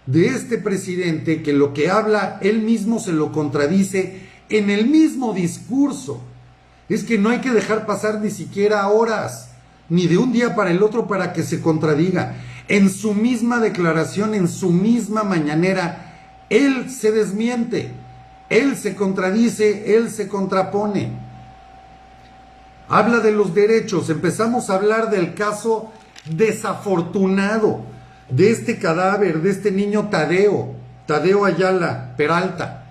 S1: de este presidente que lo que habla él mismo se lo contradice en el mismo discurso? Es que no hay que dejar pasar ni siquiera horas, ni de un día para el otro para que se contradiga. En su misma declaración, en su misma mañanera, él se desmiente, él se contradice, él se contrapone. Habla de los derechos. Empezamos a hablar del caso desafortunado de este cadáver, de este niño Tadeo Ayala Peralta,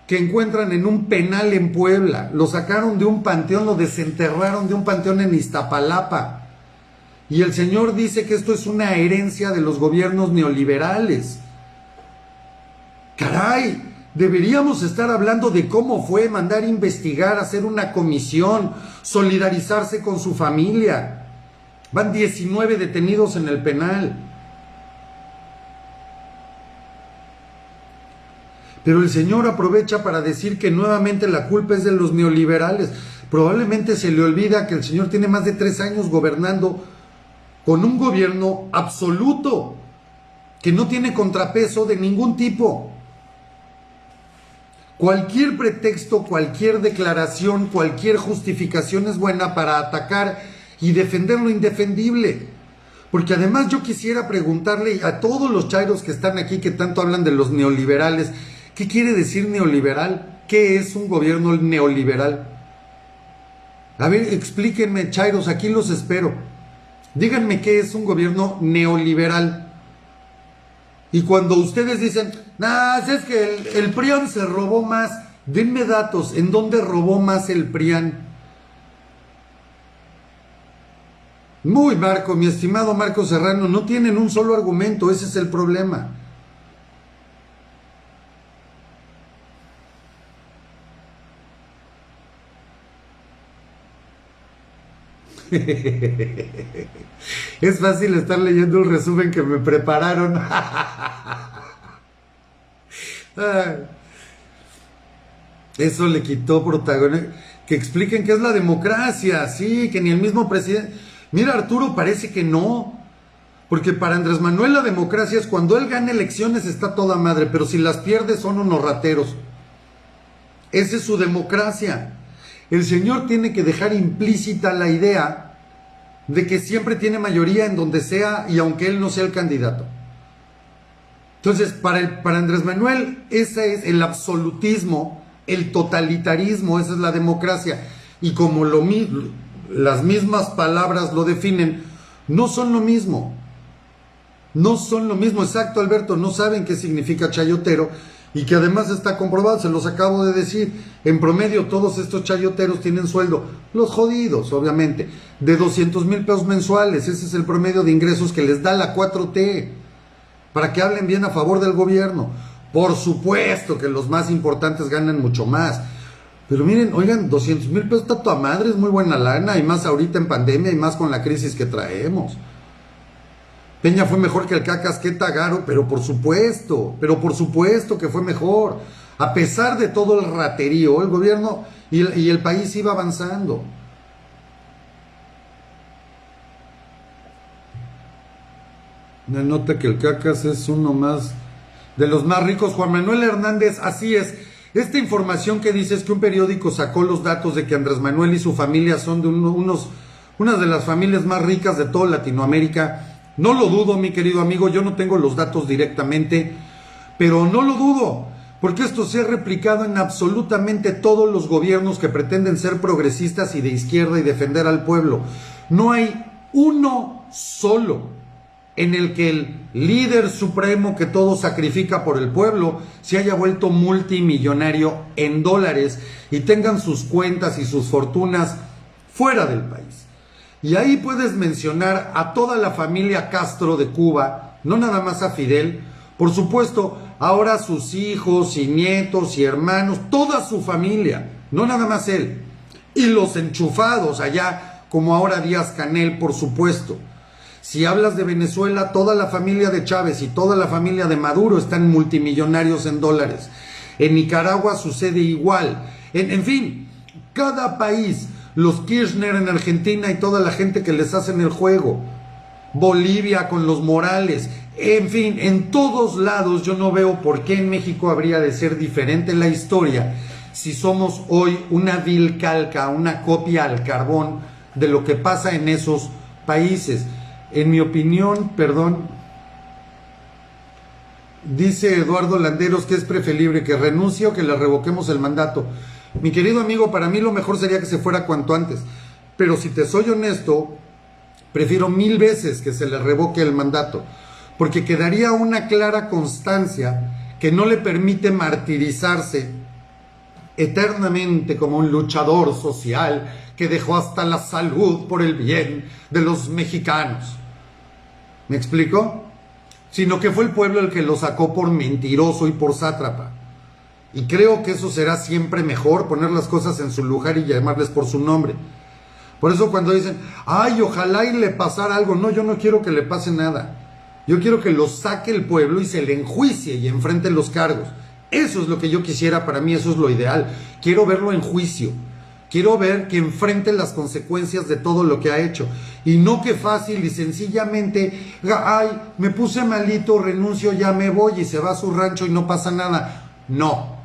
S1: que encuentran en un penal en Puebla. Lo sacaron de un panteón, lo desenterraron de un panteón en Iztapalapa. Y el señor dice que esto es una herencia de los gobiernos neoliberales. Caray, deberíamos estar hablando de cómo fue, mandar investigar, hacer una comisión, solidarizarse con su familia. Van 19 detenidos en el penal. Pero el señor aprovecha para decir que nuevamente la culpa es de los neoliberales. Probablemente se le olvida que el señor tiene más de 3 años gobernando con un gobierno absoluto, que no tiene contrapeso de ningún tipo. Cualquier pretexto, cualquier declaración, cualquier justificación es buena para atacar y defender lo indefendible. Porque además yo quisiera preguntarle a todos los chairos que están aquí, que tanto hablan de los neoliberales, ¿qué quiere decir neoliberal? ¿Qué es un gobierno neoliberal? A ver, explíquenme, chairos, aquí los espero. Díganme qué es un gobierno neoliberal. Y cuando ustedes dicen, es que el PRIAN se robó más, denme datos, ¿en dónde robó más el PRIAN? Muy Marco, mi estimado Marco Serrano, no tienen un solo argumento, ese es el problema. Es fácil estar leyendo el resumen que me prepararon. Eso le quitó protagonismo. Que expliquen qué es la democracia. Sí, que ni el mismo presidente. Mira, Arturo, parece que no. Porque para Andrés Manuel la democracia es cuando él gana elecciones está toda madre, pero si las pierde son unos rateros. Esa es su democracia. El señor tiene que dejar implícita la idea de que siempre tiene mayoría en donde sea y aunque él no sea el candidato. Entonces, para Andrés Manuel, ese es el absolutismo, el totalitarismo, esa es la democracia. Y como las mismas palabras lo definen, no son lo mismo. No son lo mismo, exacto, Alberto, no saben qué significa chayotero y que además está comprobado, se los acabo de decir, en promedio todos estos chayoteros tienen sueldo, los jodidos obviamente, de 200,000 pesos mensuales, ese es el promedio de ingresos que les da la 4T, para que hablen bien a favor del gobierno. Por supuesto que los más importantes ganan mucho más, pero miren, oigan, 200,000 pesos está toda madre, es muy buena lana, y más ahorita en pandemia y más con la crisis que traemos. Peña fue mejor que el Cacas, que Tagaro, pero por supuesto que fue mejor. A pesar de todo el raterío, el gobierno y el país iba avanzando. Me nota que el Cacas es uno más de los más ricos. Juan Manuel Hernández, así es. Esta información que dice es que un periódico sacó los datos de que Andrés Manuel y su familia son de unas de las familias más ricas de toda Latinoamérica. No lo dudo, mi querido amigo, yo no tengo los datos directamente, pero no lo dudo, porque esto se ha replicado en absolutamente todos los gobiernos que pretenden ser progresistas y de izquierda y defender al pueblo. No hay uno solo en el que el líder supremo que todo sacrifica por el pueblo se haya vuelto multimillonario en dólares y tengan sus cuentas y sus fortunas fuera del país. Y ahí puedes mencionar a toda la familia Castro de Cuba, no nada más a Fidel, por supuesto, ahora sus hijos y nietos y hermanos, toda su familia, no nada más él. Y los enchufados allá, como ahora Díaz-Canel, por supuesto. Si hablas de Venezuela, toda la familia de Chávez y toda la familia de Maduro están multimillonarios en dólares. En Nicaragua sucede igual. En fin, cada país, los Kirchner en Argentina y toda la gente que les hacen el juego, Bolivia con los Morales, en fin, en todos lados yo no veo por qué en México habría de ser diferente la historia si somos hoy una vil calca, una copia al carbón de lo que pasa en esos países. En mi opinión, dice Eduardo Landeros que es preferible que renuncie o que le revoquemos el mandato. Mi querido amigo, para mí lo mejor sería que se fuera cuanto antes, pero si te soy honesto, prefiero 1000 veces que se le revoque el mandato, porque quedaría una clara constancia que no le permite martirizarse eternamente como un luchador social que dejó hasta la salud por el bien de los mexicanos. ¿Me explico? Sino que fue el pueblo el que lo sacó por mentiroso y por sátrapa. Y creo que eso será siempre mejor, poner las cosas en su lugar y llamarles por su nombre. Por eso cuando dicen, ay, ojalá y le pasara algo, no, yo no quiero que le pase nada. Yo quiero que lo saque el pueblo y se le enjuicie y enfrente los cargos. Eso es lo que yo quisiera para mí, eso es lo ideal. Quiero verlo en juicio. Quiero ver que enfrente las consecuencias de todo lo que ha hecho. Y no que fácil y sencillamente, ay, me puse malito, renuncio, ya me voy y se va a su rancho y no pasa nada. No.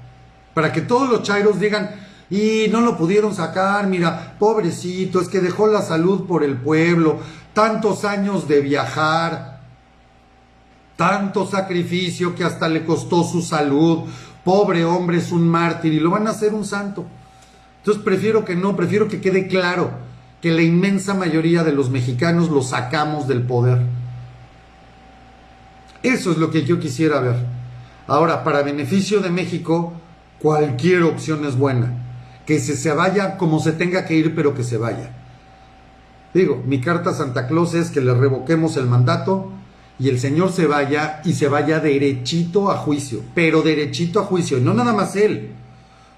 S1: Para que todos los chairos digan, y no lo pudieron sacar, mira, pobrecito, es que dejó la salud por el pueblo, tantos años de viajar, tanto sacrificio que hasta le costó su salud, pobre hombre, es un mártir y lo van a hacer un santo. Entonces prefiero que no, prefiero que quede claro que la inmensa mayoría de los mexicanos lo sacamos del poder. Eso es lo que yo quisiera ver. Ahora, para beneficio de México, cualquier opción es buena. Que se vaya como se tenga que ir, pero que se vaya. Digo, mi carta a Santa Claus es que le revoquemos el mandato y el señor se vaya y se vaya derechito a juicio. Pero derechito a juicio, y no nada más él.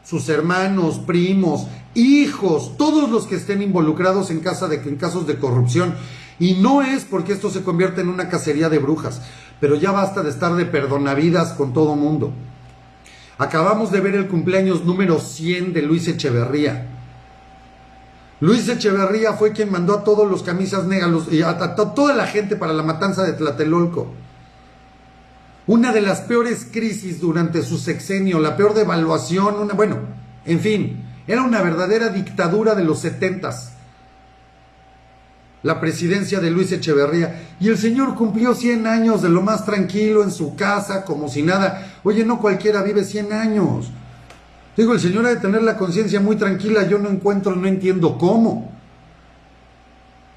S1: Sus hermanos, primos, hijos, todos los que estén involucrados en casos de corrupción. Y no es porque esto se convierta en una cacería de brujas, pero ya basta de estar de perdonavidas con todo mundo. Acabamos de ver el cumpleaños número 100 de Luis Echeverría. Luis Echeverría fue quien mandó a todos los camisas negras y a toda la gente para la matanza de Tlatelolco. Una de las peores crisis durante su sexenio, la peor devaluación, bueno, en fin, era una verdadera dictadura de los 70s. La presidencia de Luis Echeverría, y el señor cumplió 100 años de lo más tranquilo en su casa, como si nada. Oye, no cualquiera vive 100 años. Digo, el señor ha de tener la conciencia muy tranquila, yo no entiendo cómo.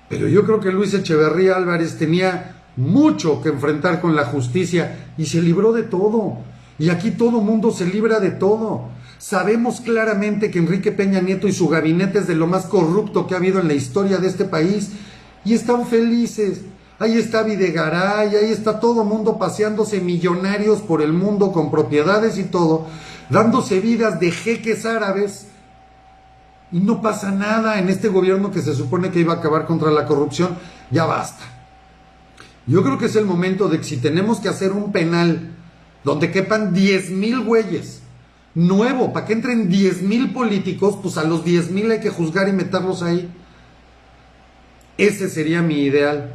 S1: Pero yo creo que Luis Echeverría Álvarez tenía mucho que enfrentar con la justicia y se libró de todo. Y aquí todo mundo se libra de todo. Sabemos claramente que Enrique Peña Nieto y su gabinete es de lo más corrupto que ha habido en la historia de este país. Y están felices. Ahí está Videgaray, ahí está todo mundo paseándose millonarios por el mundo con propiedades y todo, dándose vidas de jeques árabes. Y no pasa nada en este gobierno que se supone que iba a acabar contra la corrupción. Ya basta. Yo creo que es el momento de que si tenemos que hacer un penal donde quepan 10,000 güeyes, nuevo, para que entren 10,000 políticos, pues a los 10,000 hay que juzgar y meterlos ahí. Ese sería mi ideal.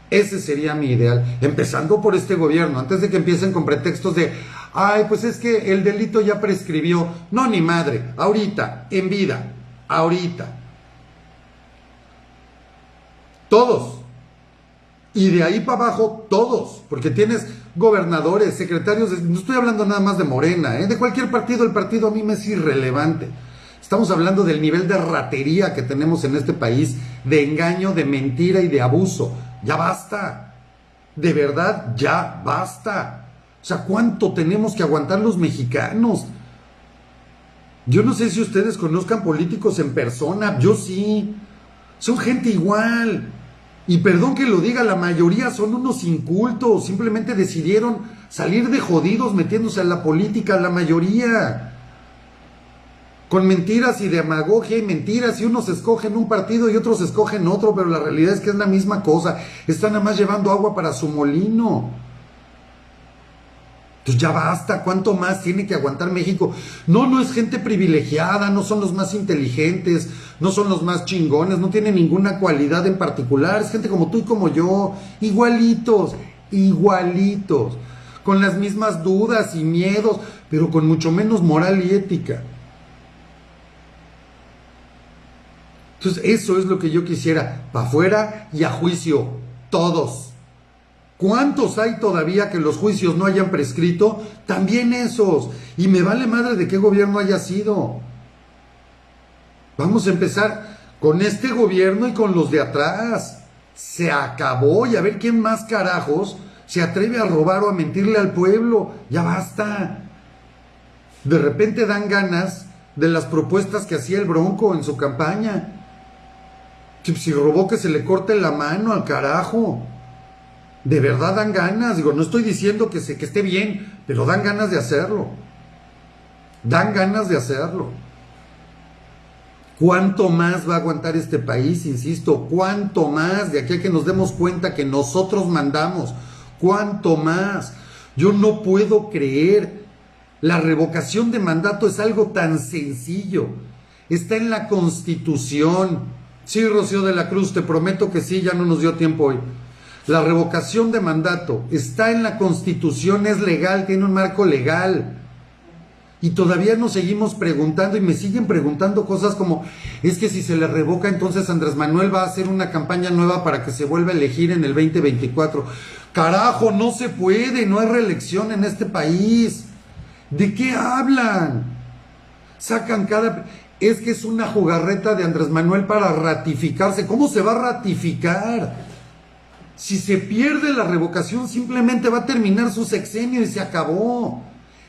S1: Ese sería mi ideal. Empezando por este gobierno, antes de que empiecen con pretextos de, ay, pues es que el delito ya prescribió. No, ni madre. Ahorita, en vida. Ahorita. Todos. Y de ahí para abajo, todos. Porque tienes gobernadores, secretarios, no estoy hablando nada más de Morena, de cualquier partido. El partido a mí me es irrelevante. Estamos hablando del nivel de ratería que tenemos en este país, de engaño, de mentira y de abuso. Ya basta. De verdad, ya basta. O sea, ¿cuánto tenemos que aguantar los mexicanos? Yo no sé si ustedes conozcan políticos en persona, yo sí. Son gente igual. Y perdón que lo diga, la mayoría son unos incultos, simplemente decidieron salir de jodidos metiéndose a la política, la mayoría. Con mentiras y demagogia y mentiras, y unos escogen un partido y otros escogen otro, pero la realidad es que es la misma cosa. Están nada más llevando agua para su molino. Entonces ya basta, ¿cuánto más tiene que aguantar México? No es gente privilegiada, no son los más inteligentes, no son los más chingones, no tienen ninguna cualidad en particular, es gente como tú y como yo, igualitos, con las mismas dudas y miedos, pero con mucho menos moral y ética. Entonces eso es lo que yo quisiera, para afuera y a juicio, todos. ¿Cuántos hay todavía que los juicios no hayan prescrito? También esos. Y me vale madre de qué gobierno haya sido. Vamos a empezar con este gobierno y con los de atrás. Se acabó, y a ver quién más carajos se atreve a robar o a mentirle al pueblo. Ya basta. De repente dan ganas de las propuestas que hacía el Bronco en su campaña. Si robó, que se le corte la mano al carajo. De verdad dan ganas. Digo, no estoy diciendo que esté bien, pero dan ganas de hacerlo. Dan ganas de hacerlo. ¿Cuánto más va a aguantar este país? Insisto, ¿cuánto más? De aquí a que nos demos cuenta que nosotros mandamos. ¿Cuánto más? Yo no puedo creer. La revocación de mandato es algo tan sencillo. Está en la Constitución. Sí, Rocío de la Cruz, te prometo que sí, ya no nos dio tiempo hoy. La revocación de mandato está en la Constitución, es legal, tiene un marco legal. Y todavía nos seguimos preguntando y me siguen preguntando cosas como, es que si se le revoca, entonces Andrés Manuel va a hacer una campaña nueva para que se vuelva a elegir en el 2024. Carajo, no se puede, no hay reelección en este país. ¿De qué hablan? Sacan cada... Es que es una jugarreta de Andrés Manuel para ratificarse. ¿Cómo se va a ratificar? Si se pierde la revocación, simplemente va a terminar su sexenio y se acabó.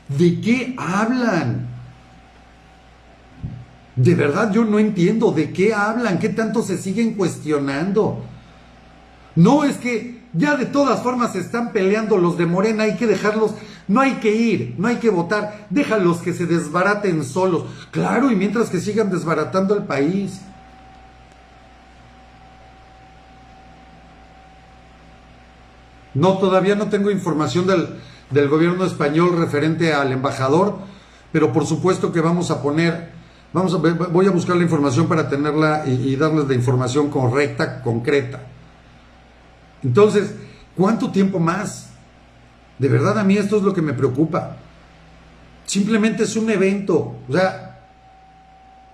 S1: ¿De qué hablan? De verdad yo no entiendo de qué hablan, qué tanto se siguen cuestionando. No, es que ya de todas formas se están peleando los de Morena, hay que dejarlos, no hay que ir, no hay que votar, déjalos que se desbaraten solos. Claro, y mientras que sigan desbaratando el país. No, todavía no tengo información del gobierno español referente al embajador, pero por supuesto que vamos a poner Voy a buscar la información para tenerla y darles la información correcta, concreta. Entonces, ¿cuánto tiempo más? De verdad, a mí esto es lo que me preocupa. Simplemente es un evento. O sea,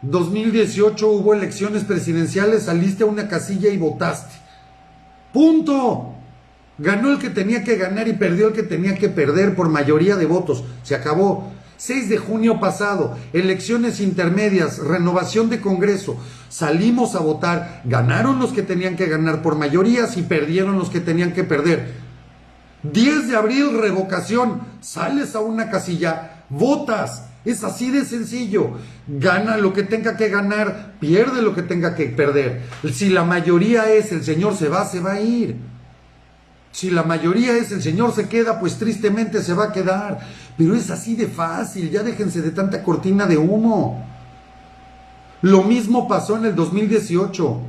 S1: 2018 hubo elecciones presidenciales, saliste a una casilla y votaste. ¡Punto! Ganó el que tenía que ganar y perdió el que tenía que perder por mayoría de votos. Se acabó. 6 de junio pasado, elecciones intermedias, renovación de Congreso. Salimos a votar, ganaron los que tenían que ganar por mayorías y perdieron los que tenían que perder. 10 de abril, revocación. Sales a una casilla, votas. Es así de sencillo. Gana lo que tenga que ganar, pierde lo que tenga que perder. Si la mayoría es el señor se va a ir. Si la mayoría es el señor se queda, pues tristemente se va a quedar. Pero es así de fácil, ya déjense de tanta cortina de humo. Lo mismo pasó en el 2018.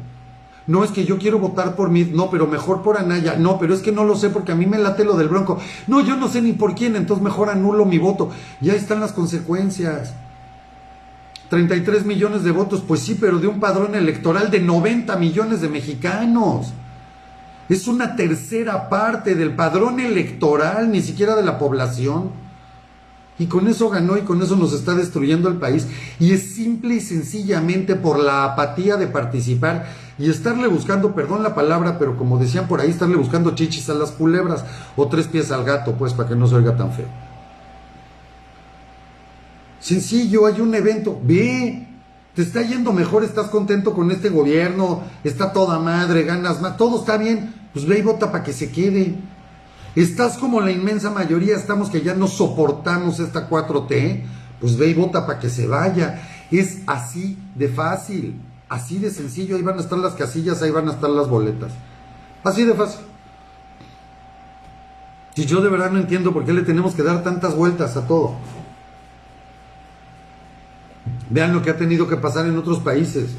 S1: No, es que yo quiero votar por mí, no, pero mejor por Anaya. No, pero es que no lo sé porque a mí me late lo del Bronco. No, yo no sé ni por quién, entonces mejor anulo mi voto. Ya están las consecuencias. 33 millones de votos, pues sí, pero de un padrón electoral de 90 millones de mexicanos. Es una tercera parte del padrón electoral, ni siquiera de la población. Y con eso ganó y con eso nos está destruyendo el país. Y es simple y sencillamente por la apatía de participar y estarle buscando, perdón la palabra, pero como decían por ahí, estarle buscando chichis a las culebras o 3 pies al gato, pues para que no se oiga tan feo. Sencillo, hay un evento, ve. Te está yendo mejor, estás contento con este gobierno, está toda madre, ganas más, todo está bien, pues ve y vota para que se quede. Estás como la inmensa mayoría, estamos que ya no soportamos esta 4T, pues ve y vota para que se vaya. Es así de fácil, así de sencillo, ahí van a estar las casillas, ahí van a estar las boletas. Así de fácil. Y yo de verdad no entiendo por qué le tenemos que dar tantas vueltas a todo. Vean lo que ha tenido que pasar en otros países.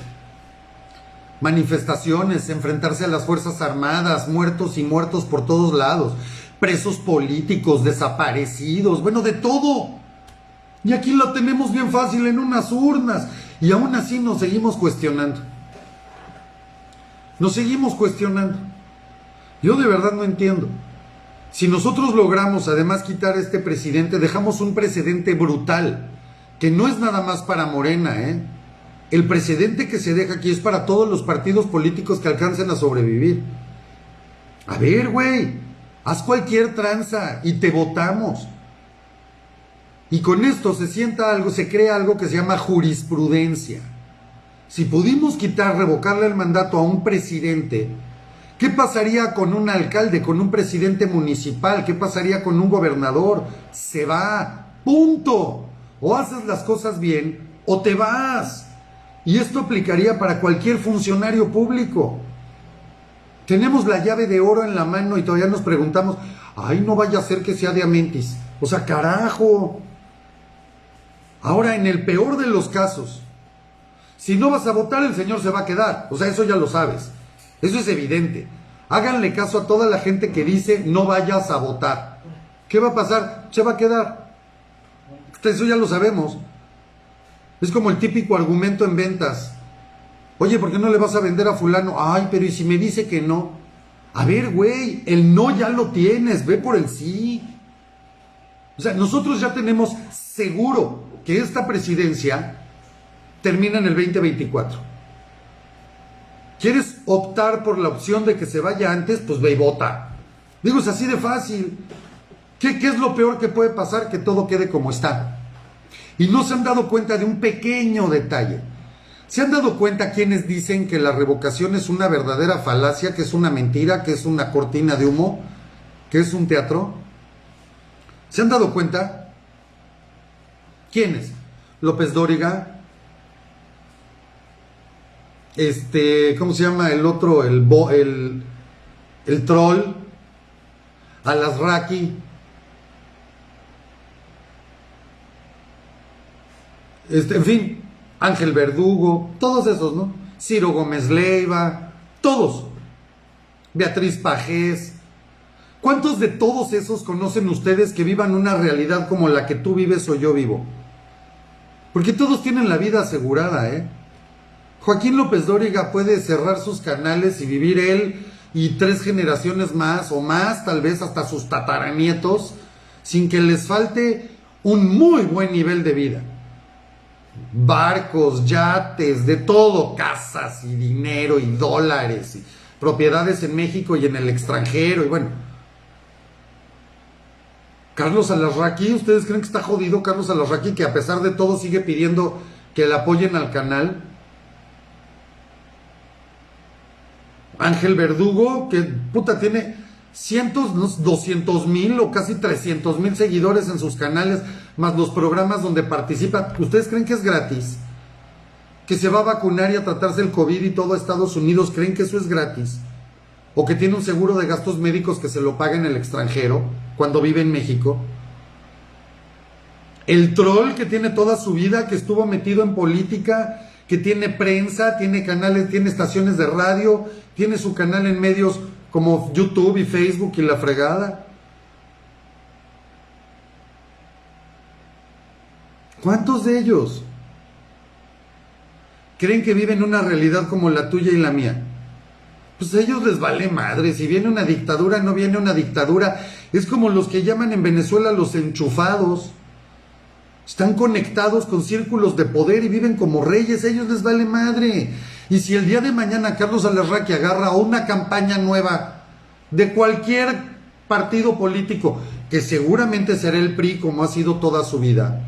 S1: Manifestaciones, enfrentarse a las Fuerzas Armadas, muertos y muertos por todos lados, presos políticos, desaparecidos, bueno, de todo. Y aquí lo tenemos bien fácil en unas urnas. Y aún así nos seguimos cuestionando. Nos seguimos cuestionando. Yo de verdad no entiendo. Si nosotros logramos además quitar a este presidente, dejamos un precedente brutal. Que no es nada más para Morena, ¿eh? El precedente que se deja aquí es para todos los partidos políticos que alcancen a sobrevivir. A ver, güey, haz cualquier tranza y te votamos. Y con esto se sienta algo, se crea algo que se llama jurisprudencia. Si pudimos quitar, revocarle el mandato a un presidente, ¿qué pasaría con un alcalde, con un presidente municipal? ¿Qué pasaría con un gobernador? Se va, punto. O haces las cosas bien o te vas. Y esto aplicaría para cualquier funcionario público. Tenemos la llave de oro en la mano y todavía nos preguntamos, ay, no vaya a ser que sea de Amentis. O sea, carajo. Ahora, en el peor de los casos, si no vas a votar, el señor se va a quedar. O sea, eso ya lo sabes. Eso es evidente. Háganle caso a toda la gente que dice, no vayas a votar. ¿Qué va a pasar? Se va a quedar. Eso ya lo sabemos. Es como el típico argumento en ventas. Oye, ¿por qué no le vas a vender a fulano? Ay, pero ¿y si me dice que no? A ver, güey, el no ya lo tienes, ve por el sí. O sea, nosotros ya tenemos seguro que esta presidencia termina en el 2024. ¿Quieres optar por la opción de que se vaya antes? Pues ve y vota. Digo, es así de fácil. ¿Qué es lo peor que puede pasar? Que todo quede como está. Y no se han dado cuenta de un pequeño detalle. ¿Se han dado cuenta quienes dicen que la revocación es una verdadera falacia, que es una mentira, que es una cortina de humo, que es un teatro? ¿Se han dado cuenta? ¿Quiénes? López Dóriga, ¿cómo se llama el otro? El troll, Alasraqui, en fin, Ángel Verdugo, todos esos, ¿no? Ciro Gómez Leiva, todos. Beatriz Pajés. ¿Cuántos de todos esos conocen ustedes que vivan una realidad como la que tú vives o yo vivo? Porque todos tienen la vida asegurada, ¿eh? Joaquín López Dóriga puede cerrar sus canales y vivir él y 3 generaciones más o más, tal vez hasta sus tataranietos, sin que les falte un muy buen nivel de vida. Barcos, yates, de todo, casas y dinero y dólares y propiedades en México y en el extranjero y bueno. Carlos Alarraqui, ¿ustedes creen que está jodido Carlos Alarraqui, que a pesar de todo sigue pidiendo que le apoyen al canal? Ángel Verdugo, que puta tiene cientos, no, 200,000 o casi 300,000 seguidores en sus canales, más los programas donde participa. ¿Ustedes creen que es gratis? Que se va a vacunar y a tratarse el COVID y todo a Estados Unidos, ¿creen que eso es gratis? ¿O que tiene un seguro de gastos médicos que se lo paga en el extranjero cuando vive en México? El troll que tiene toda su vida, que estuvo metido en política, que tiene prensa, tiene canales, tiene estaciones de radio, tiene su canal en medios como YouTube y Facebook y la fregada. ¿Cuántos de ellos creen que viven una realidad como la tuya y la mía? Pues a ellos les vale madre, si viene una dictadura, no viene una dictadura. Es como los que llaman en Venezuela los enchufados. Están conectados con círculos de poder y viven como reyes, a ellos les vale madre. Y si el día de mañana Carlos Alarraqui agarra una campaña nueva de cualquier partido político, que seguramente será el PRI como ha sido toda su vida,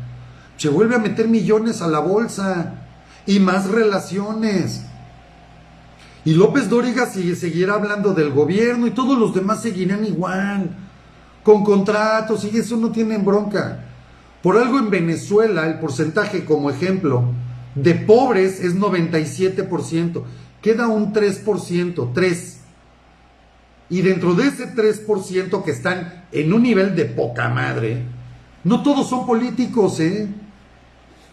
S1: se vuelve a meter millones a la bolsa y más relaciones. Y López Dóriga seguirá hablando del gobierno y todos los demás seguirán igual, con contratos y eso no tienen bronca. Por algo en Venezuela el porcentaje, como ejemplo, de pobres es 97%. Queda un 3%, 3. Y dentro de ese 3% que están en un nivel de poca madre, no todos son políticos, ¿eh?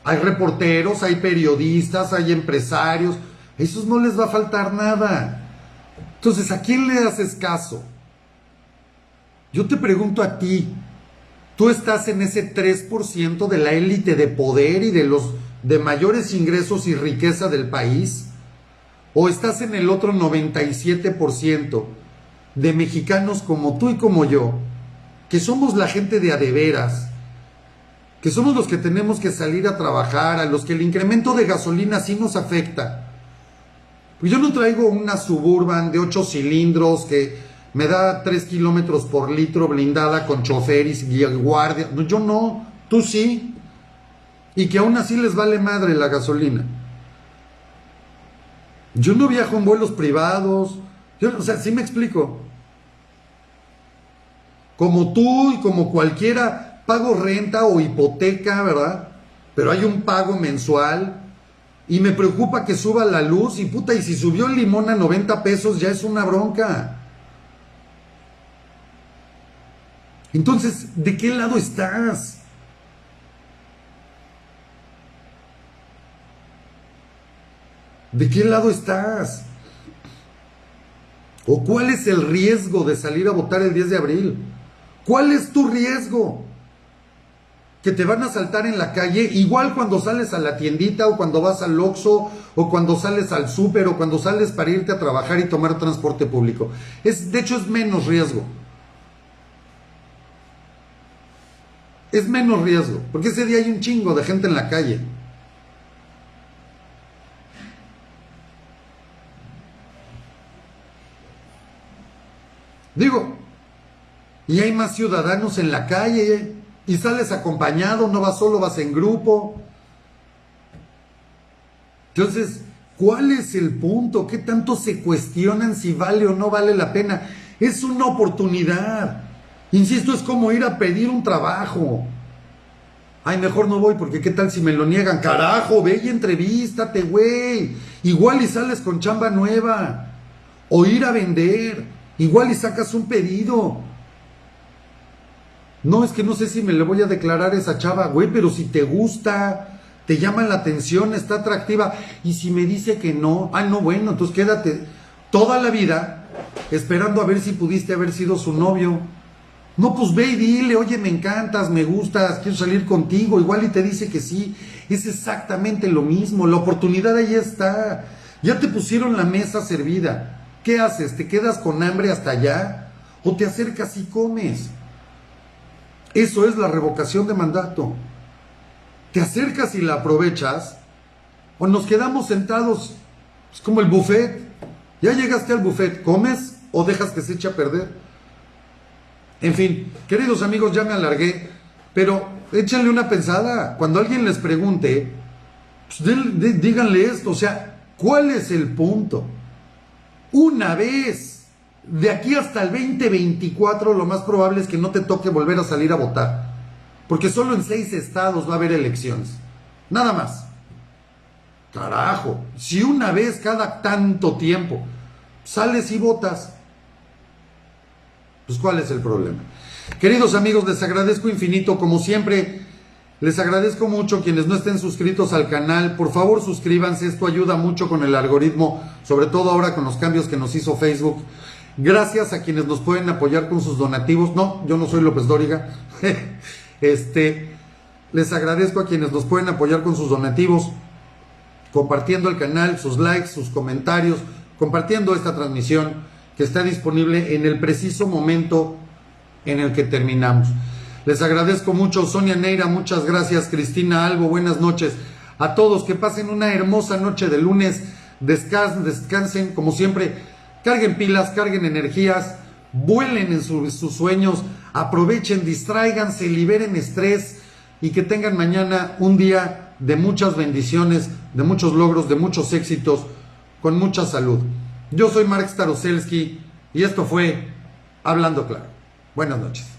S1: Hay reporteros, hay periodistas, hay empresarios. A esos no les va a faltar nada. Entonces, ¿a quién le haces caso? Yo te pregunto a ti. ¿Tú estás en ese 3% de la élite de poder y de los de mayores ingresos y riqueza del país? ¿O estás en el otro 97% de mexicanos como tú y como yo, que somos la gente de a de veras, que somos los que tenemos que salir a trabajar, a los que el incremento de gasolina sí nos afecta? Pues yo no traigo una Suburban de 8 cilindros que me da 3 kilómetros por litro blindada con choferes y guardia. No, yo no, tú sí. Y que aún así les vale madre la gasolina. Yo no viajo en vuelos privados. O sea, sí me explico. Como tú y como cualquiera, pago renta o hipoteca, ¿verdad? Pero hay un pago mensual. Y me preocupa que suba la luz. Y puta, y si subió el limón a 90 pesos ya es una bronca. Entonces, ¿de qué lado estás? ¿De qué lado estás? ¿O cuál es el riesgo de salir a votar el 10 de abril? ¿Cuál es tu riesgo? Que te van a asaltar en la calle, igual cuando sales a la tiendita, o cuando vas al Oxxo, o cuando sales al súper, o cuando sales para irte a trabajar y tomar transporte público. De hecho, es menos riesgo. Es menos riesgo, porque ese día hay un chingo de gente en la calle. Digo, y hay más ciudadanos en la calle, y sales acompañado, no vas solo, vas en grupo. Entonces, ¿cuál es el punto? ¿Qué tanto se cuestionan si vale o no vale la pena? Es una oportunidad. Insisto, es como ir a pedir un trabajo. Ay, mejor no voy porque qué tal si me lo niegan. Carajo, ve y entrevístate, güey. Igual y sales con chamba nueva. O ir a vender. Igual y sacas un pedido. No, es que no sé si me le voy a declarar a esa chava, güey, pero si te gusta, te llama la atención, está atractiva. Y si me dice que no, no, bueno, entonces quédate toda la vida esperando a ver si pudiste haber sido su novio. No, pues ve y dile, oye, me encantas, me gustas, quiero salir contigo, igual y te dice que sí. Es exactamente lo mismo, la oportunidad ahí está. Ya te pusieron la mesa servida. ¿Qué haces? ¿Te quedas con hambre hasta allá? ¿O te acercas y comes? Eso es la revocación de mandato. ¿Te acercas y la aprovechas? ¿O nos quedamos sentados? Es como el buffet. Ya llegaste al buffet, ¿comes o dejas que se eche a perder? En fin, queridos amigos, ya me alargué, pero échenle una pensada. Cuando alguien les pregunte, pues díganle esto, o sea, ¿cuál es el punto? Una vez, de aquí hasta el 2024, lo más probable es que no te toque volver a salir a votar, porque solo en 6 estados va a haber elecciones, nada más. Carajo, si una vez cada tanto tiempo sales y votas, pues ¿cuál es el problema? Queridos amigos, les agradezco infinito, como siempre, les agradezco mucho quienes no estén suscritos al canal, por favor suscríbanse, esto ayuda mucho con el algoritmo, sobre todo ahora con los cambios que nos hizo Facebook. Gracias a quienes nos pueden apoyar con sus donativos. No, yo no soy López Dóriga. Les agradezco a quienes nos pueden apoyar con sus donativos, compartiendo el canal, sus likes, sus comentarios, compartiendo esta transmisión que está disponible en el preciso momento en el que terminamos. Les agradezco mucho. Sonia Neira, muchas gracias. Cristina Albo, buenas noches. A todos, que pasen una hermosa noche de lunes. Descansen, como siempre. Carguen pilas, carguen energías, vuelen en sus sueños, aprovechen, distráiganse, liberen estrés y que tengan mañana un día de muchas bendiciones, de muchos logros, de muchos éxitos, con mucha salud. Yo soy Mark Staroselski y esto fue Hablando Claro. Buenas noches.